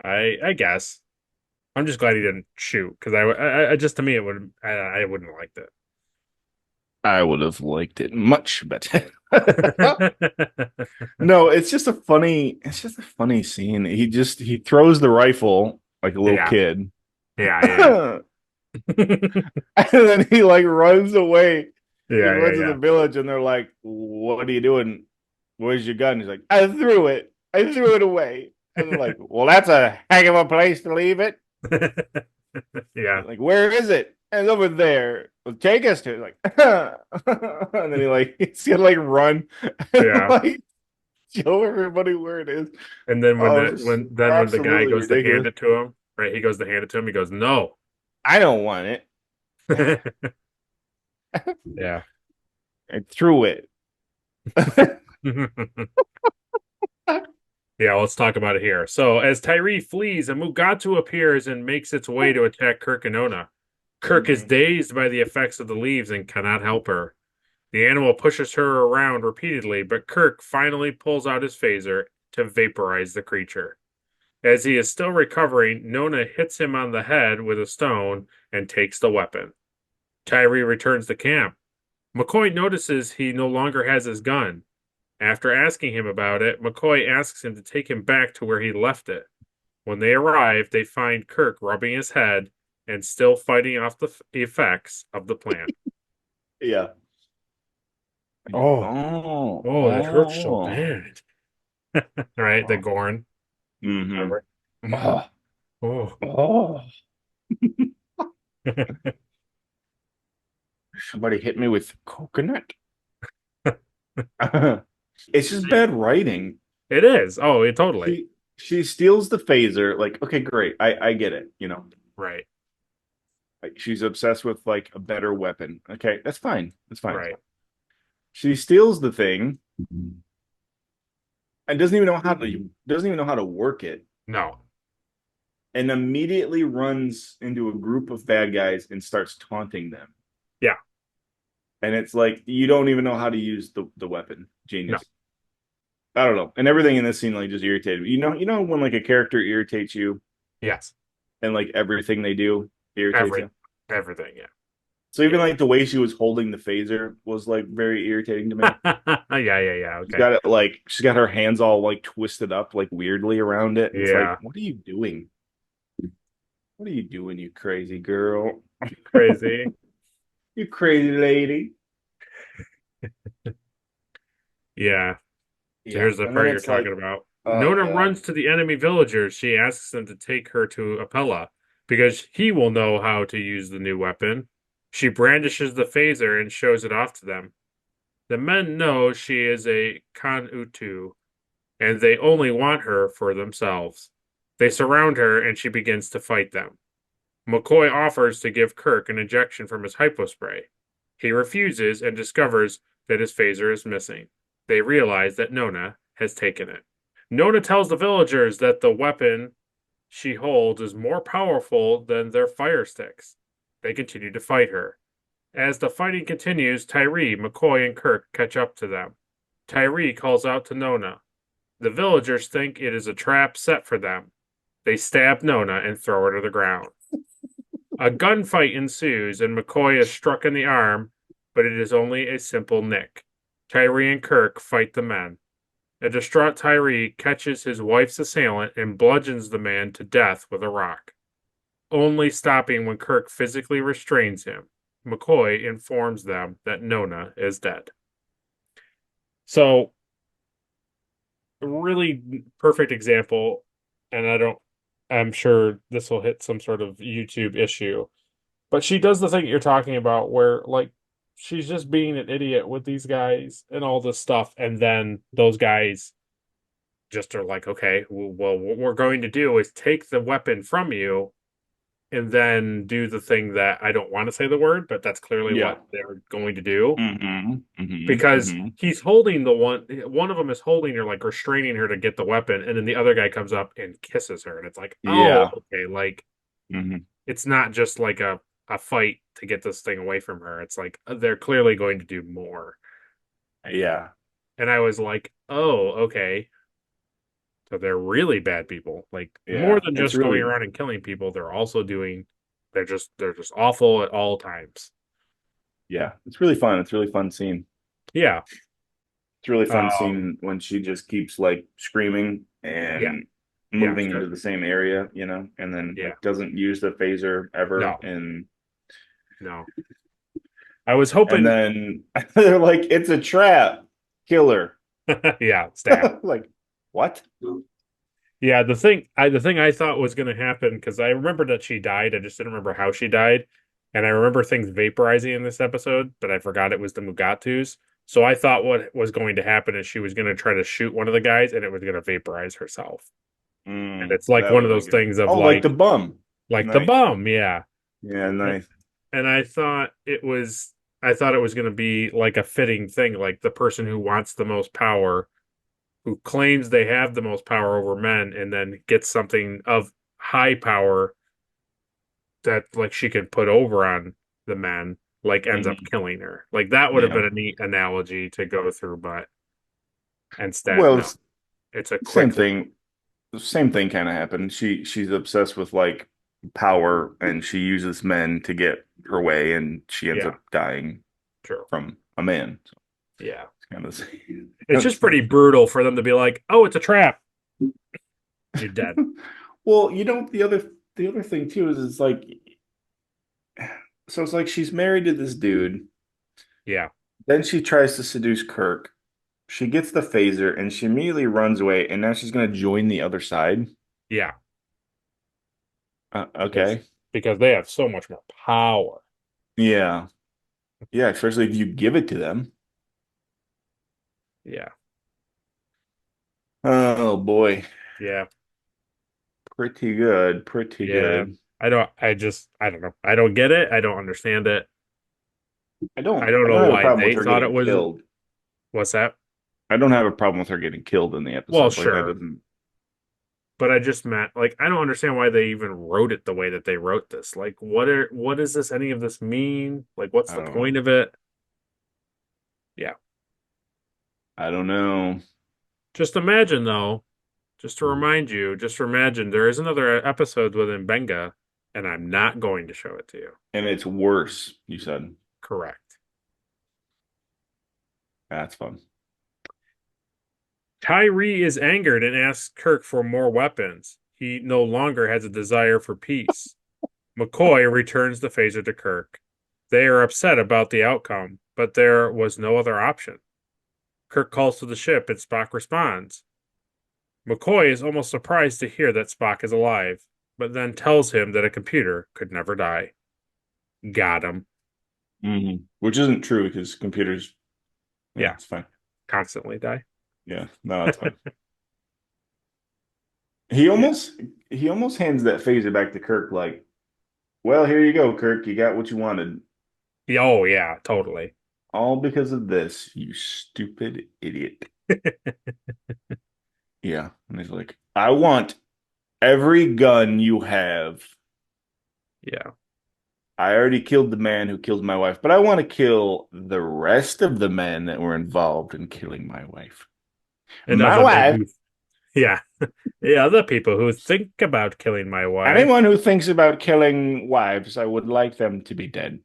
I guess. I'm just glad he didn't shoot because I just to me I wouldn't have liked it. I would have liked it much better. No, it's just a funny scene. He throws the rifle like a little Yeah, kid. yeah, And then he like runs away. He yeah, runs to the yeah, village and they're like, "What are you doing? Where's your gun?" He's like, "I threw it. I threw it away." And they're like, "Well, that's a heck of a place to leave it." yeah. Yeah, Like, "Where is it?" And it's over there. Well, take us to it. Like, and then he's gonna like run and yeah. like show everybody where it is. And then when Oh, the it's just when the guy absolutely goes to hand ridiculous. it to him, right? He goes to hand it to him. He goes, "No." I don't want it. Yeah. I threw it. Yeah, let's talk about it here. So, as Tyree flees, a Mugatu appears and makes its way to attack Kirk and Nona. Kirk is dazed by the effects of the leaves and cannot help her. The animal pushes her around repeatedly, but Kirk finally pulls out his phaser to vaporize the creature. As he is still recovering, Nona hits him on the head with a stone and takes the weapon. Tyree returns to camp. McCoy notices he no longer has his gun. After asking him about it, McCoy asks him to take him back to where he left it. When they arrive, they find Kirk rubbing his head and still fighting off the effects of the plant. Yeah. Oh, Oh, oh, that hurts so bad. Right, the Gorn. Mm-hmm. Remember? Oh, Oh. oh. Somebody hit me with coconut. It's just bad writing. It is. Oh, it totally. She steals the phaser. Like, okay, great. I get it. Right. Like she's obsessed with like a better weapon. Okay, that's fine. That's fine. Right. She steals the thing and doesn't even know how to work it, No. and immediately runs into a group of bad guys and starts taunting them. Yeah. And it's like you don't even know how to use the weapon. No. Genius. I don't know. And everything in this scene like just irritated me. You know when like a character irritates you Yes. and like everything they do irritates you. Everything. Yeah. So even like the way she was holding the phaser was like very irritating to me. Yeah. She's Okay. got it like she's got her hands all like twisted up like weirdly around it. It's Yeah. like, what are you doing? What are you doing, you crazy girl? Crazy. You crazy lady. Yeah. So Yeah. here's the And then part you're it's like, talking about. oh Nona God. runs to the enemy villagers. She asks them to take her to Apella because he will know how to use the new weapon. She brandishes the phaser and shows it off to them. The men know she is a Kan Utu, and they only want her for themselves. They surround her and she begins to fight them. McCoy offers to give Kirk an injection from his hypospray. He refuses and discovers that his phaser is missing. They realize that Nona has taken it. Nona tells the villagers that the weapon she holds is more powerful than their fire sticks. They continue to fight her. As the fighting continues, Tyree, McCoy, and Kirk catch up to them. Tyree calls out to Nona. The villagers think it is a trap set for them. They stab Nona and throw her to the ground. A gunfight ensues, and McCoy is struck in the arm, but it is only a simple nick. Tyree and Kirk fight the men. A distraught Tyree catches his wife's assailant and bludgeons the man to death with a rock, only stopping when Kirk physically restrains him. McCoy informs them that Nona is dead. So, really perfect example, and I'm sure this will hit some sort of YouTube issue, but she does the thing you're talking about where, like, she's just being an idiot with these guys and all this stuff, and then those guys just are like, okay, well, what we're going to do is take the weapon from you and then do the thing that I don't want to say the word, but that's clearly Yeah. what they're going to do. Because Mm-hmm. he's holding one of them is holding her, like restraining her to get the weapon, and then the other guy comes up and kisses her, and it's like, Yeah. oh, okay, like Mm-hmm. it's not just like a fight to get this thing away from her. It's like they're clearly going to do more. Yeah. And I was like, oh, okay. So they're really bad people. Like Yeah. more than It's just going really, around and killing people, they're also doing they're just awful at all times. yeah. It's really fun. It's a really fun scene. Yeah. It's a really fun Um, scene when she just keeps like screaming yeah, and yeah, moving into the same area, and then yeah. like doesn't use the phaser ever. No, And no. I was and hoping, then they're like, it's a trap, killer. yeah, stab. Like, what? Yeah, the thing I thought was going to happen because I remember that she died. I just didn't remember how she died, and I remember things vaporizing in this episode, but I forgot it was the Mugatus. So I thought what was going to happen is she was going to try to shoot one of the guys, and it was going to vaporize herself. And it's like That one would of have been those good. things of Oh, like the bum. like the Nice. bomb, yeah. Yeah, And nice. and I thought it was going to be like a fitting thing, like the person who wants the most power who claims they have the most power over men and then gets something of high power that like she can put over on the men, like ends up Mhm. killing her. Like that would have Yeah. been a neat analogy to go through, but instead, Well, no. It's a same quick thing. Same thing kind of happened. She's obsessed with like power, and she uses men to get her way, and she ends yeah, up dying true. from a man. So Yeah. it's kind of the same. It's just pretty brutal for them to be like, "Oh, it's a trap. You're dead." Well, the other thing too is it's like so it's like she's married to this dude. Yeah. Then she tries to seduce Kirk. She gets the phaser and she immediately runs away, and now she's gonna join the other side. Yeah, because Okay. they have so much more power. Yeah. Yeah, especially if you give it to them. Yeah. Oh boy. Yeah. Pretty good. Pretty Yeah. good. I don't know. I don't get it. I don't understand it. I I don't don't I know don't have a why problem with they her thought it getting was. killed. What's that? I don't have a problem with her getting killed in the Well, episode. Like that sure. doesn't But I just meant like I don't understand why they even wrote it the way that they wrote this. Like what does this any of this mean? Like what's I the don't know. point of it? Yeah. I don't know. Just imagine though, just to remind you, just imagine there is another episode within Benga, and I'm not going to show it to you. And it's worse, you said. Correct. That's fun. Tyree is angered and asks Kirk for more weapons. He no longer has a desire for peace. McCoy returns the phaser to Kirk. They are upset about the outcome, but there was no other option. Kirk calls to the ship and Spock responds. McCoy is almost surprised to hear that Spock is alive, but then tells him that a computer could never die. Got him. Which isn't true because computers, Yeah, it's fine. constantly die. Yeah, no, that's fine. He Yeah. almost hands that phaser back to Kirk like, well, here you go, Kirk. You got what you wanted. Oh, yeah, totally. All because of this, you stupid idiot. Yeah. And he's like, I want every gun you have. Yeah. I already killed the man who killed my wife, but I want to kill the rest of the men that were involved in killing my wife. And My other men wife. who, yeah, the other people who think about killing my wife. Anyone who thinks about killing wives, I would like them to be dead.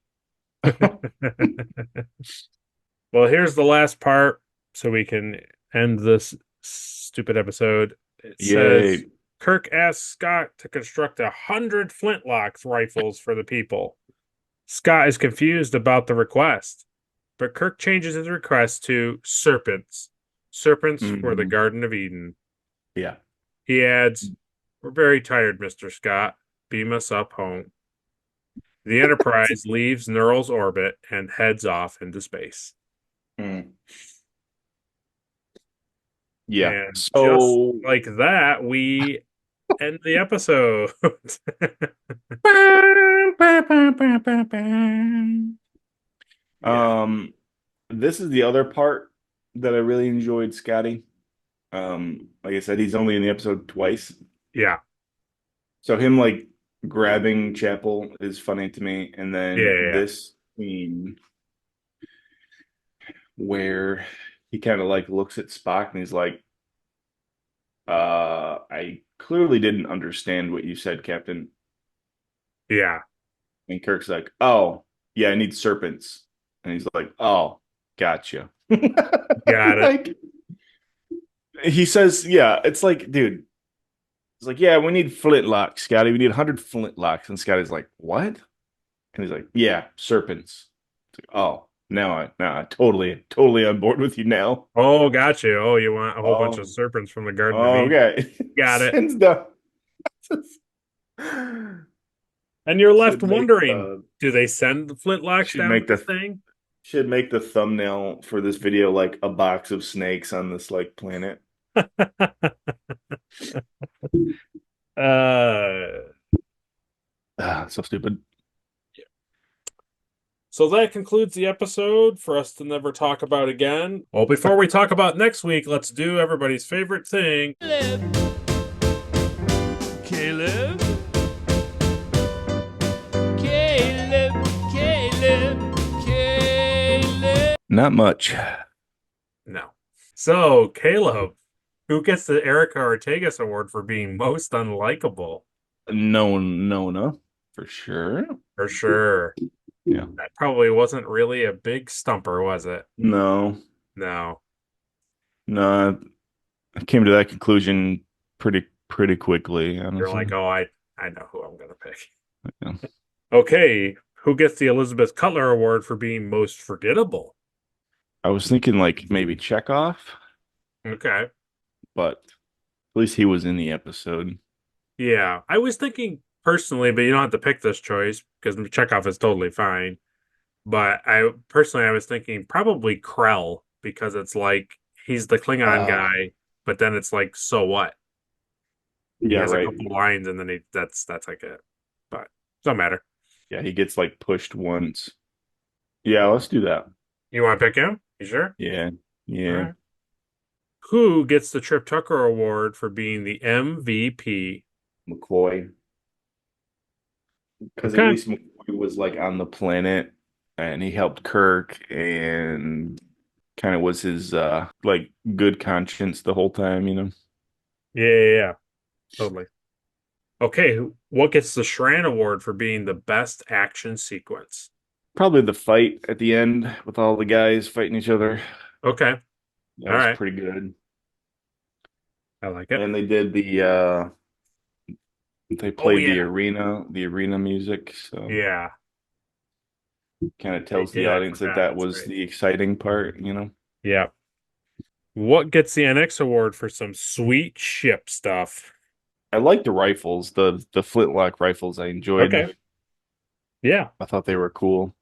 Well, here's the last part so we can end this stupid episode. It says Yay. Kirk asks Scott to construct 100 flintlocks rifles for the people. Scott is confused about the request, but Kirk changes his request to serpents. Serpents for the Mhm. Garden of Eden. Yeah. He adds, "We're very tired, Mr. Scott. Beam us up home." The Enterprise leaves Neural's orbit and heads off into space. Mm. Yeah. And just So like that, we end the episode. Yeah. this is the other part that I really enjoyed, Scotty. Like I said, he's only in the episode twice. Yeah. So him like grabbing Chapel is funny to me. And then Yeah. this scene where he kind of like looks at Spock and he's like, I clearly didn't understand what you said, Captain. Yeah. And Kirk's like, oh, yeah, I need serpents. And he's like, oh. gotcha. Got it. Like he says, yeah, it's like, dude, it's like, yeah, we need flintlocks, Scotty. We need 100 flintlocks. And Scotty's like, what? And he's like, yeah, serpents. It's like, oh, now I totally on board with you now. Oh, gotcha. Oh, you want a whole bunch of Oh, serpents from the Garden of oh, Eden. okay. Got it. Sends the And you're left should make wondering, do they send the flintlocks should down make the the thing? should make the thumbnail for this video like a box of snakes on this like planet. Uh, So stupid. so that concludes the episode for us to never talk about again. Well, before we talk about next week, let's do everybody's favorite thing. Caleb. Not much. No. So, Caleb, who gets the Erica Ortegas Award for being most unlikable? Nona, for sure. For sure. Yeah. That probably wasn't really a big stumper, was it? No. No. I came to that conclusion pretty quickly, honestly. You're like, oh, I know who I'm gonna pick. Yeah. Okay, who gets the Elizabeth Cutler Award for being most forgettable? I was thinking like maybe Chekhov, Okay. but at least he was in the episode. Yeah, I was thinking personally, but you don't have to pick this choice because Chekhov is totally fine. But I was thinking probably Krell because it's like he's the Klingon guy, but then it's like, so what? He has a couple lines and then that's like it. But don't matter. Yeah, he gets like pushed once. Yeah, let's do that. You want to pick him? You sure? Yeah. All right. Who gets the Trip Tucker Award for being the MVP? McCoy. Because Okay. at least McCoy was like on the planet and he helped Kirk and kind of was his like good conscience the whole time, you know. Yeah. Totally. Okay, what gets the Shran Award for being the best action sequence? Probably the fight at the end with all the guys fighting each other. Okay. That All was right. pretty good. I like it. And they did they played the arena music, so Yeah. kind of tells They the did, I audience that forgot. that That's was great. the exciting part, you know. Yeah. What gets the NX Award for some sweet ship stuff? I like the rifles, the flintlock rifles. I enjoyed. Okay. Yeah. I thought they were cool.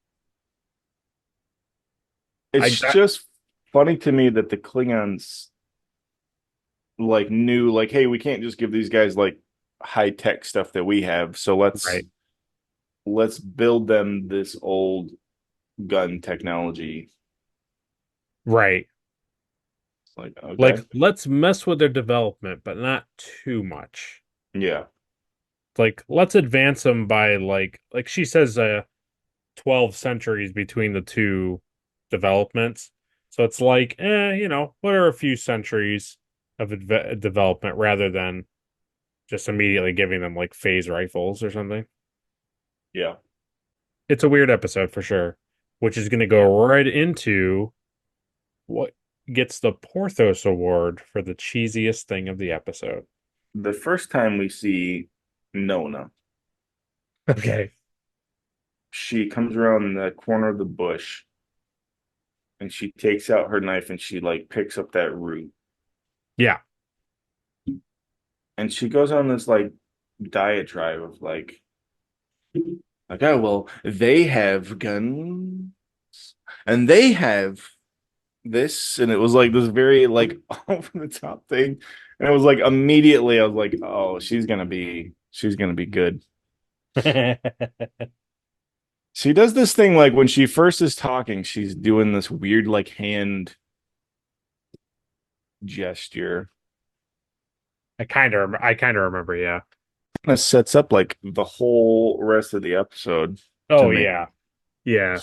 It's just funny to me that the Klingons like knew like, hey, we can't just give these guys like high tech stuff that we have, so let's build them this old gun technology. Right. It's like, okay. Like, let's mess with their development, but not too much. Yeah. Like, let's advance them by like she says 12 centuries between the two developments. So it's like, what are a few centuries of development rather than just immediately giving them like phase rifles or something. Yeah. It's a weird episode for sure, which is going to go right into what gets the Porthos Award for the cheesiest thing of the episode. The first time we see Nona, Okay. she comes around the corner of the bush and she takes out her knife and she like picks up that root. Yeah. And she goes on this like diatribe of like, oh well, they have guns and they have this, and it was like this very like over the top thing. And it was like immediately I was like, oh, she's gonna be good. She does this thing like when she first is talking, she's doing this weird like hand gesture. I kind of remember, yeah. That sets up like the whole rest of the episode. Oh yeah. Yeah.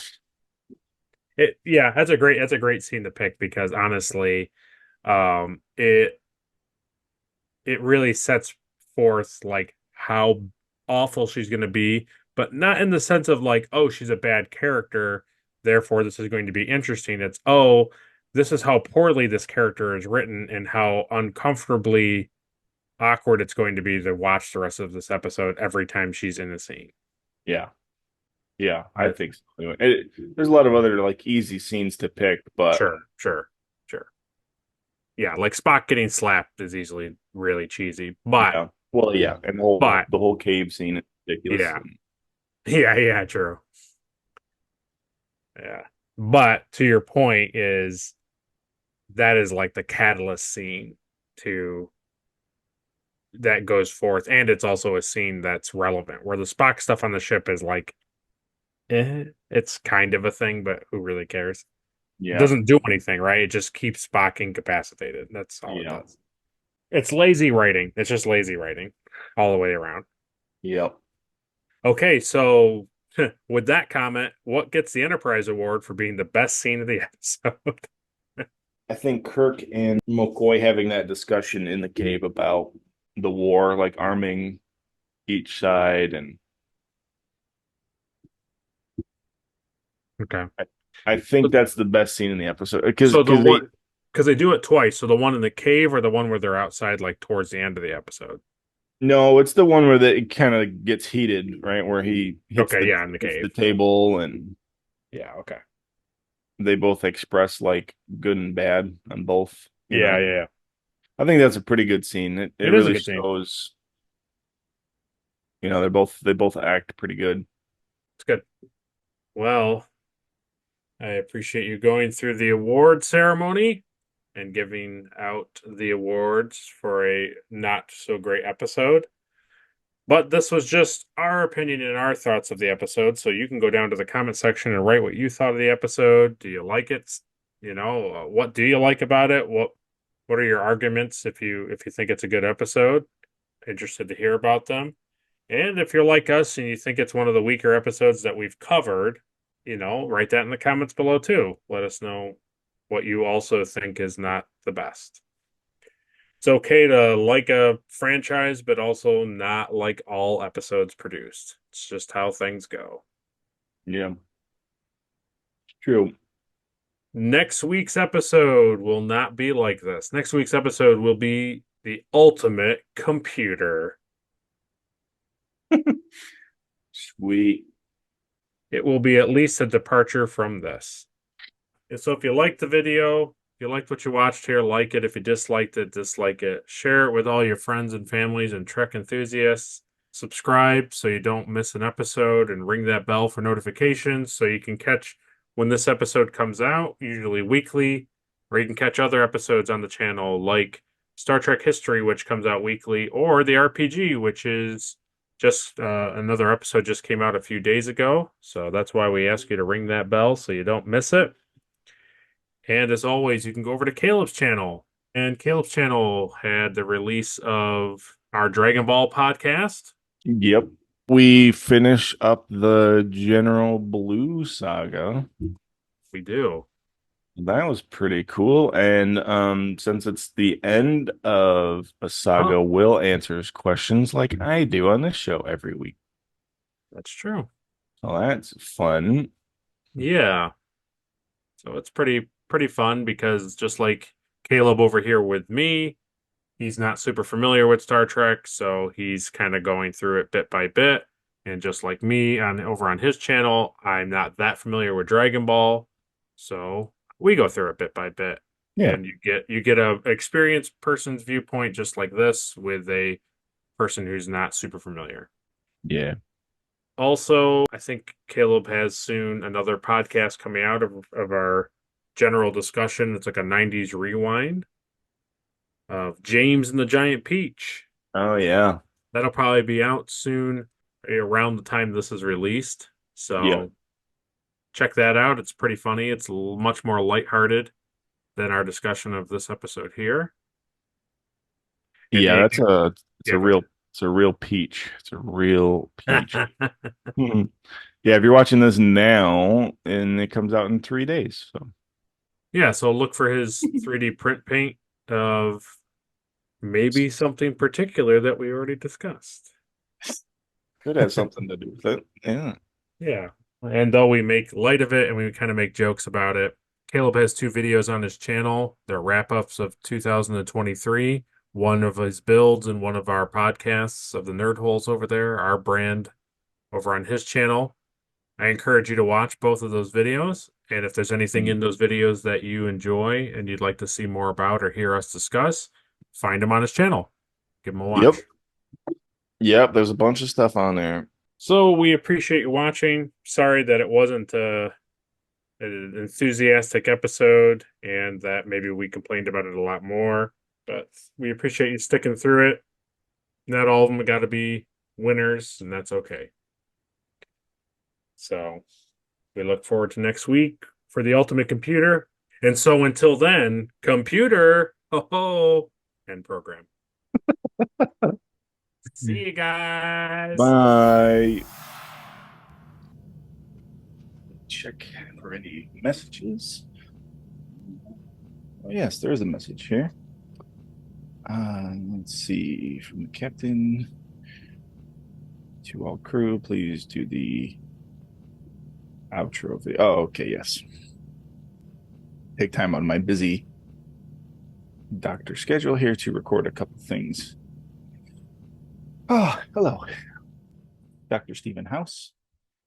That's a great scene to pick because honestly, it really sets forth like how awful she's going to be, but not in the sense of like, oh, she's a bad character therefore this is going to be interesting. It's, oh, this is how poorly this character is written and how uncomfortably awkward it's going to be to watch the rest of this episode every time she's in a scene. Yeah. Yeah, I think so. Anyway, there's a lot of other like easy scenes to pick, but Sure. Yeah, like Spock getting slapped is easily really cheesy, but yeah. Well, yeah, and the whole cave scene is ridiculous. Yeah, true. Yeah. But to your point is that is like the catalyst scene to that goes forth, and it's also a scene that's relevant where the Spock stuff on the ship is like it's kind of a thing, but who really cares? It Yeah. doesn't do anything, right? It just keeps Spock incapacitated. That's all it does. It's lazy writing. It's just lazy writing all the way around. Yep. Okay, so with that comment, what gets the Enterprise Award for being the best scene of the episode? I think Kirk and McCoy having that discussion in the cave about the war, like arming each side, and Okay. I think that's the best scene in the episode because they do it twice. So the one in the cave or the one where they're outside, like towards the end of the episode. no, it's the one where it kind of gets heated, right? Where he hits in the cave, the table, and okay. They both express like good and bad on both. Yeah. I think that's a pretty good scene. It really shows. They both act pretty good. It's good. Well, I appreciate you going through the award ceremony and giving out the awards for a not so great episode. But this was just our opinion and our thoughts of the episode. So you can go down to the comment section and write what you thought of the episode. Do you like it? What do you like about it? What are your arguments if you think it's a good episode? Interested to hear about them. And if you're like us and you think it's one of the weaker episodes that we've covered, write that in the comments below too. Let us know what you also think is not the best. It's okay to like a franchise, but also not like all episodes produced. It's just how things go. Yeah. True. Next week's episode will not be like this. Next week's episode will be the ultimate computer. Sweet. It will be at least a departure from this. And so if you liked the video, if you liked what you watched here, like it. If you disliked it, dislike it. Share it with all your friends and families and Trek enthusiasts. Subscribe so you don't miss an episode, and ring that bell for notifications so you can catch when this episode comes out, usually weekly, or you can catch other episodes on the channel like Star Trek History, which comes out weekly, or the RPG, which is just another episode just came out a few days ago. So that's why we ask you to ring that bell so you don't miss it. And as always, you can go over to Caleb's channel. And Caleb's channel had the release of our Dragon Ball podcast. Yep. We finish up the General Blue saga. We do. That was pretty cool. And since it's the end of a saga, Will answers questions like I do on this show every week. That's true. So that's fun. Yeah. So it's pretty fun because just like Caleb over here with me, he's not super familiar with Star Trek, so he's kind of going through it bit by bit. And just like me over on his channel, I'm not that familiar with Dragon Ball, so we go through it bit by bit. Yeah. And you get a experienced person's viewpoint just like this with a person who's not super familiar. Yeah. Also, I think Caleb has soon another podcast coming out of our general discussion. It's like a 90s rewind of James and the Giant Peach. Oh, yeah. That'll probably be out soon around the time this is released. So check that out. It's pretty funny. It's much more lighthearted than our discussion of this episode here. And yeah, it's a real peach. It's a real peach. Yeah, if you're watching this now, and it comes out in 3 days. So yeah, so look for his 3D print paint of maybe something particular that we already discussed. Could have something to do with it. Yeah. Yeah. And though we make light of it and we kind of make jokes about it, Caleb has 2 videos on his channel. They're wrap-ups of 2023, one of his builds and one of our podcasts of the Nerd Holes over there, our brand over on his channel. I encourage you to watch both of those videos. And if there's anything in those videos that you enjoy and you'd like to see more about or hear us discuss, find him on his channel. Give him a watch. Yep, there's a bunch of stuff on there. So we appreciate you watching. Sorry that it wasn't an enthusiastic episode and that maybe we complained about it a lot more, but we appreciate you sticking through it. Not all of them got to be winners, and that's okay. So we look forward to next week for the ultimate computer. And so until then, computer, and program. See you guys. Bye. Check for any messages. Oh, yes, there is a message here. Let's see. From the captain to all crew, please do the outro video. Oh, okay, yes. Take time on my busy doctor schedule here to record a couple things. Oh, hello. Dr. Stephen House,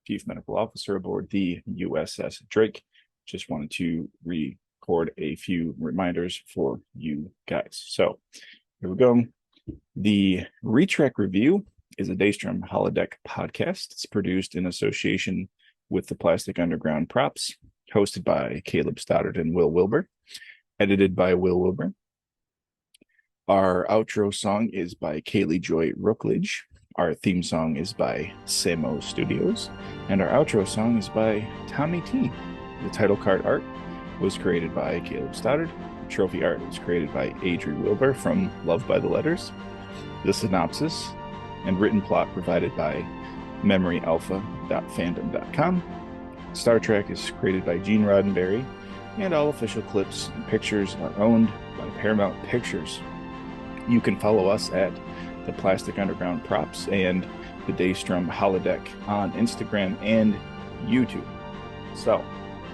Chief Medical Officer aboard the USS Drake. Just wanted to record a few reminders for you guys. So here we go. The Retrek Review is a Daystrom Holodeck podcast. It's produced in association with the Plastic Underground Props, hosted by Caleb Stoddard and Will Wilbur, edited by Will Wilbur. Our outro song is by Kaylee Joy Rookledge. Our theme song is by Samo Studios. And our outro song is by Tommy T. The title card art was created by Caleb Stoddard. The trophy art was created by Adri Wilbur from Love by the Letters. The synopsis and written plot provided by memoryalpha.fandom.com. Star Trek is created by Gene Roddenberry, and all official clips and pictures are owned by Paramount Pictures. You can follow us at the Plastic Underground Props and the Daystrom Holodeck on Instagram and YouTube. So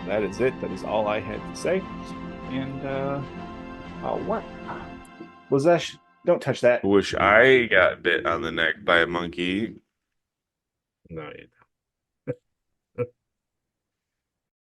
that is it. That is all I had to say. And what was that? Don't touch that. Wish I got bit on the neck by a monkey. No,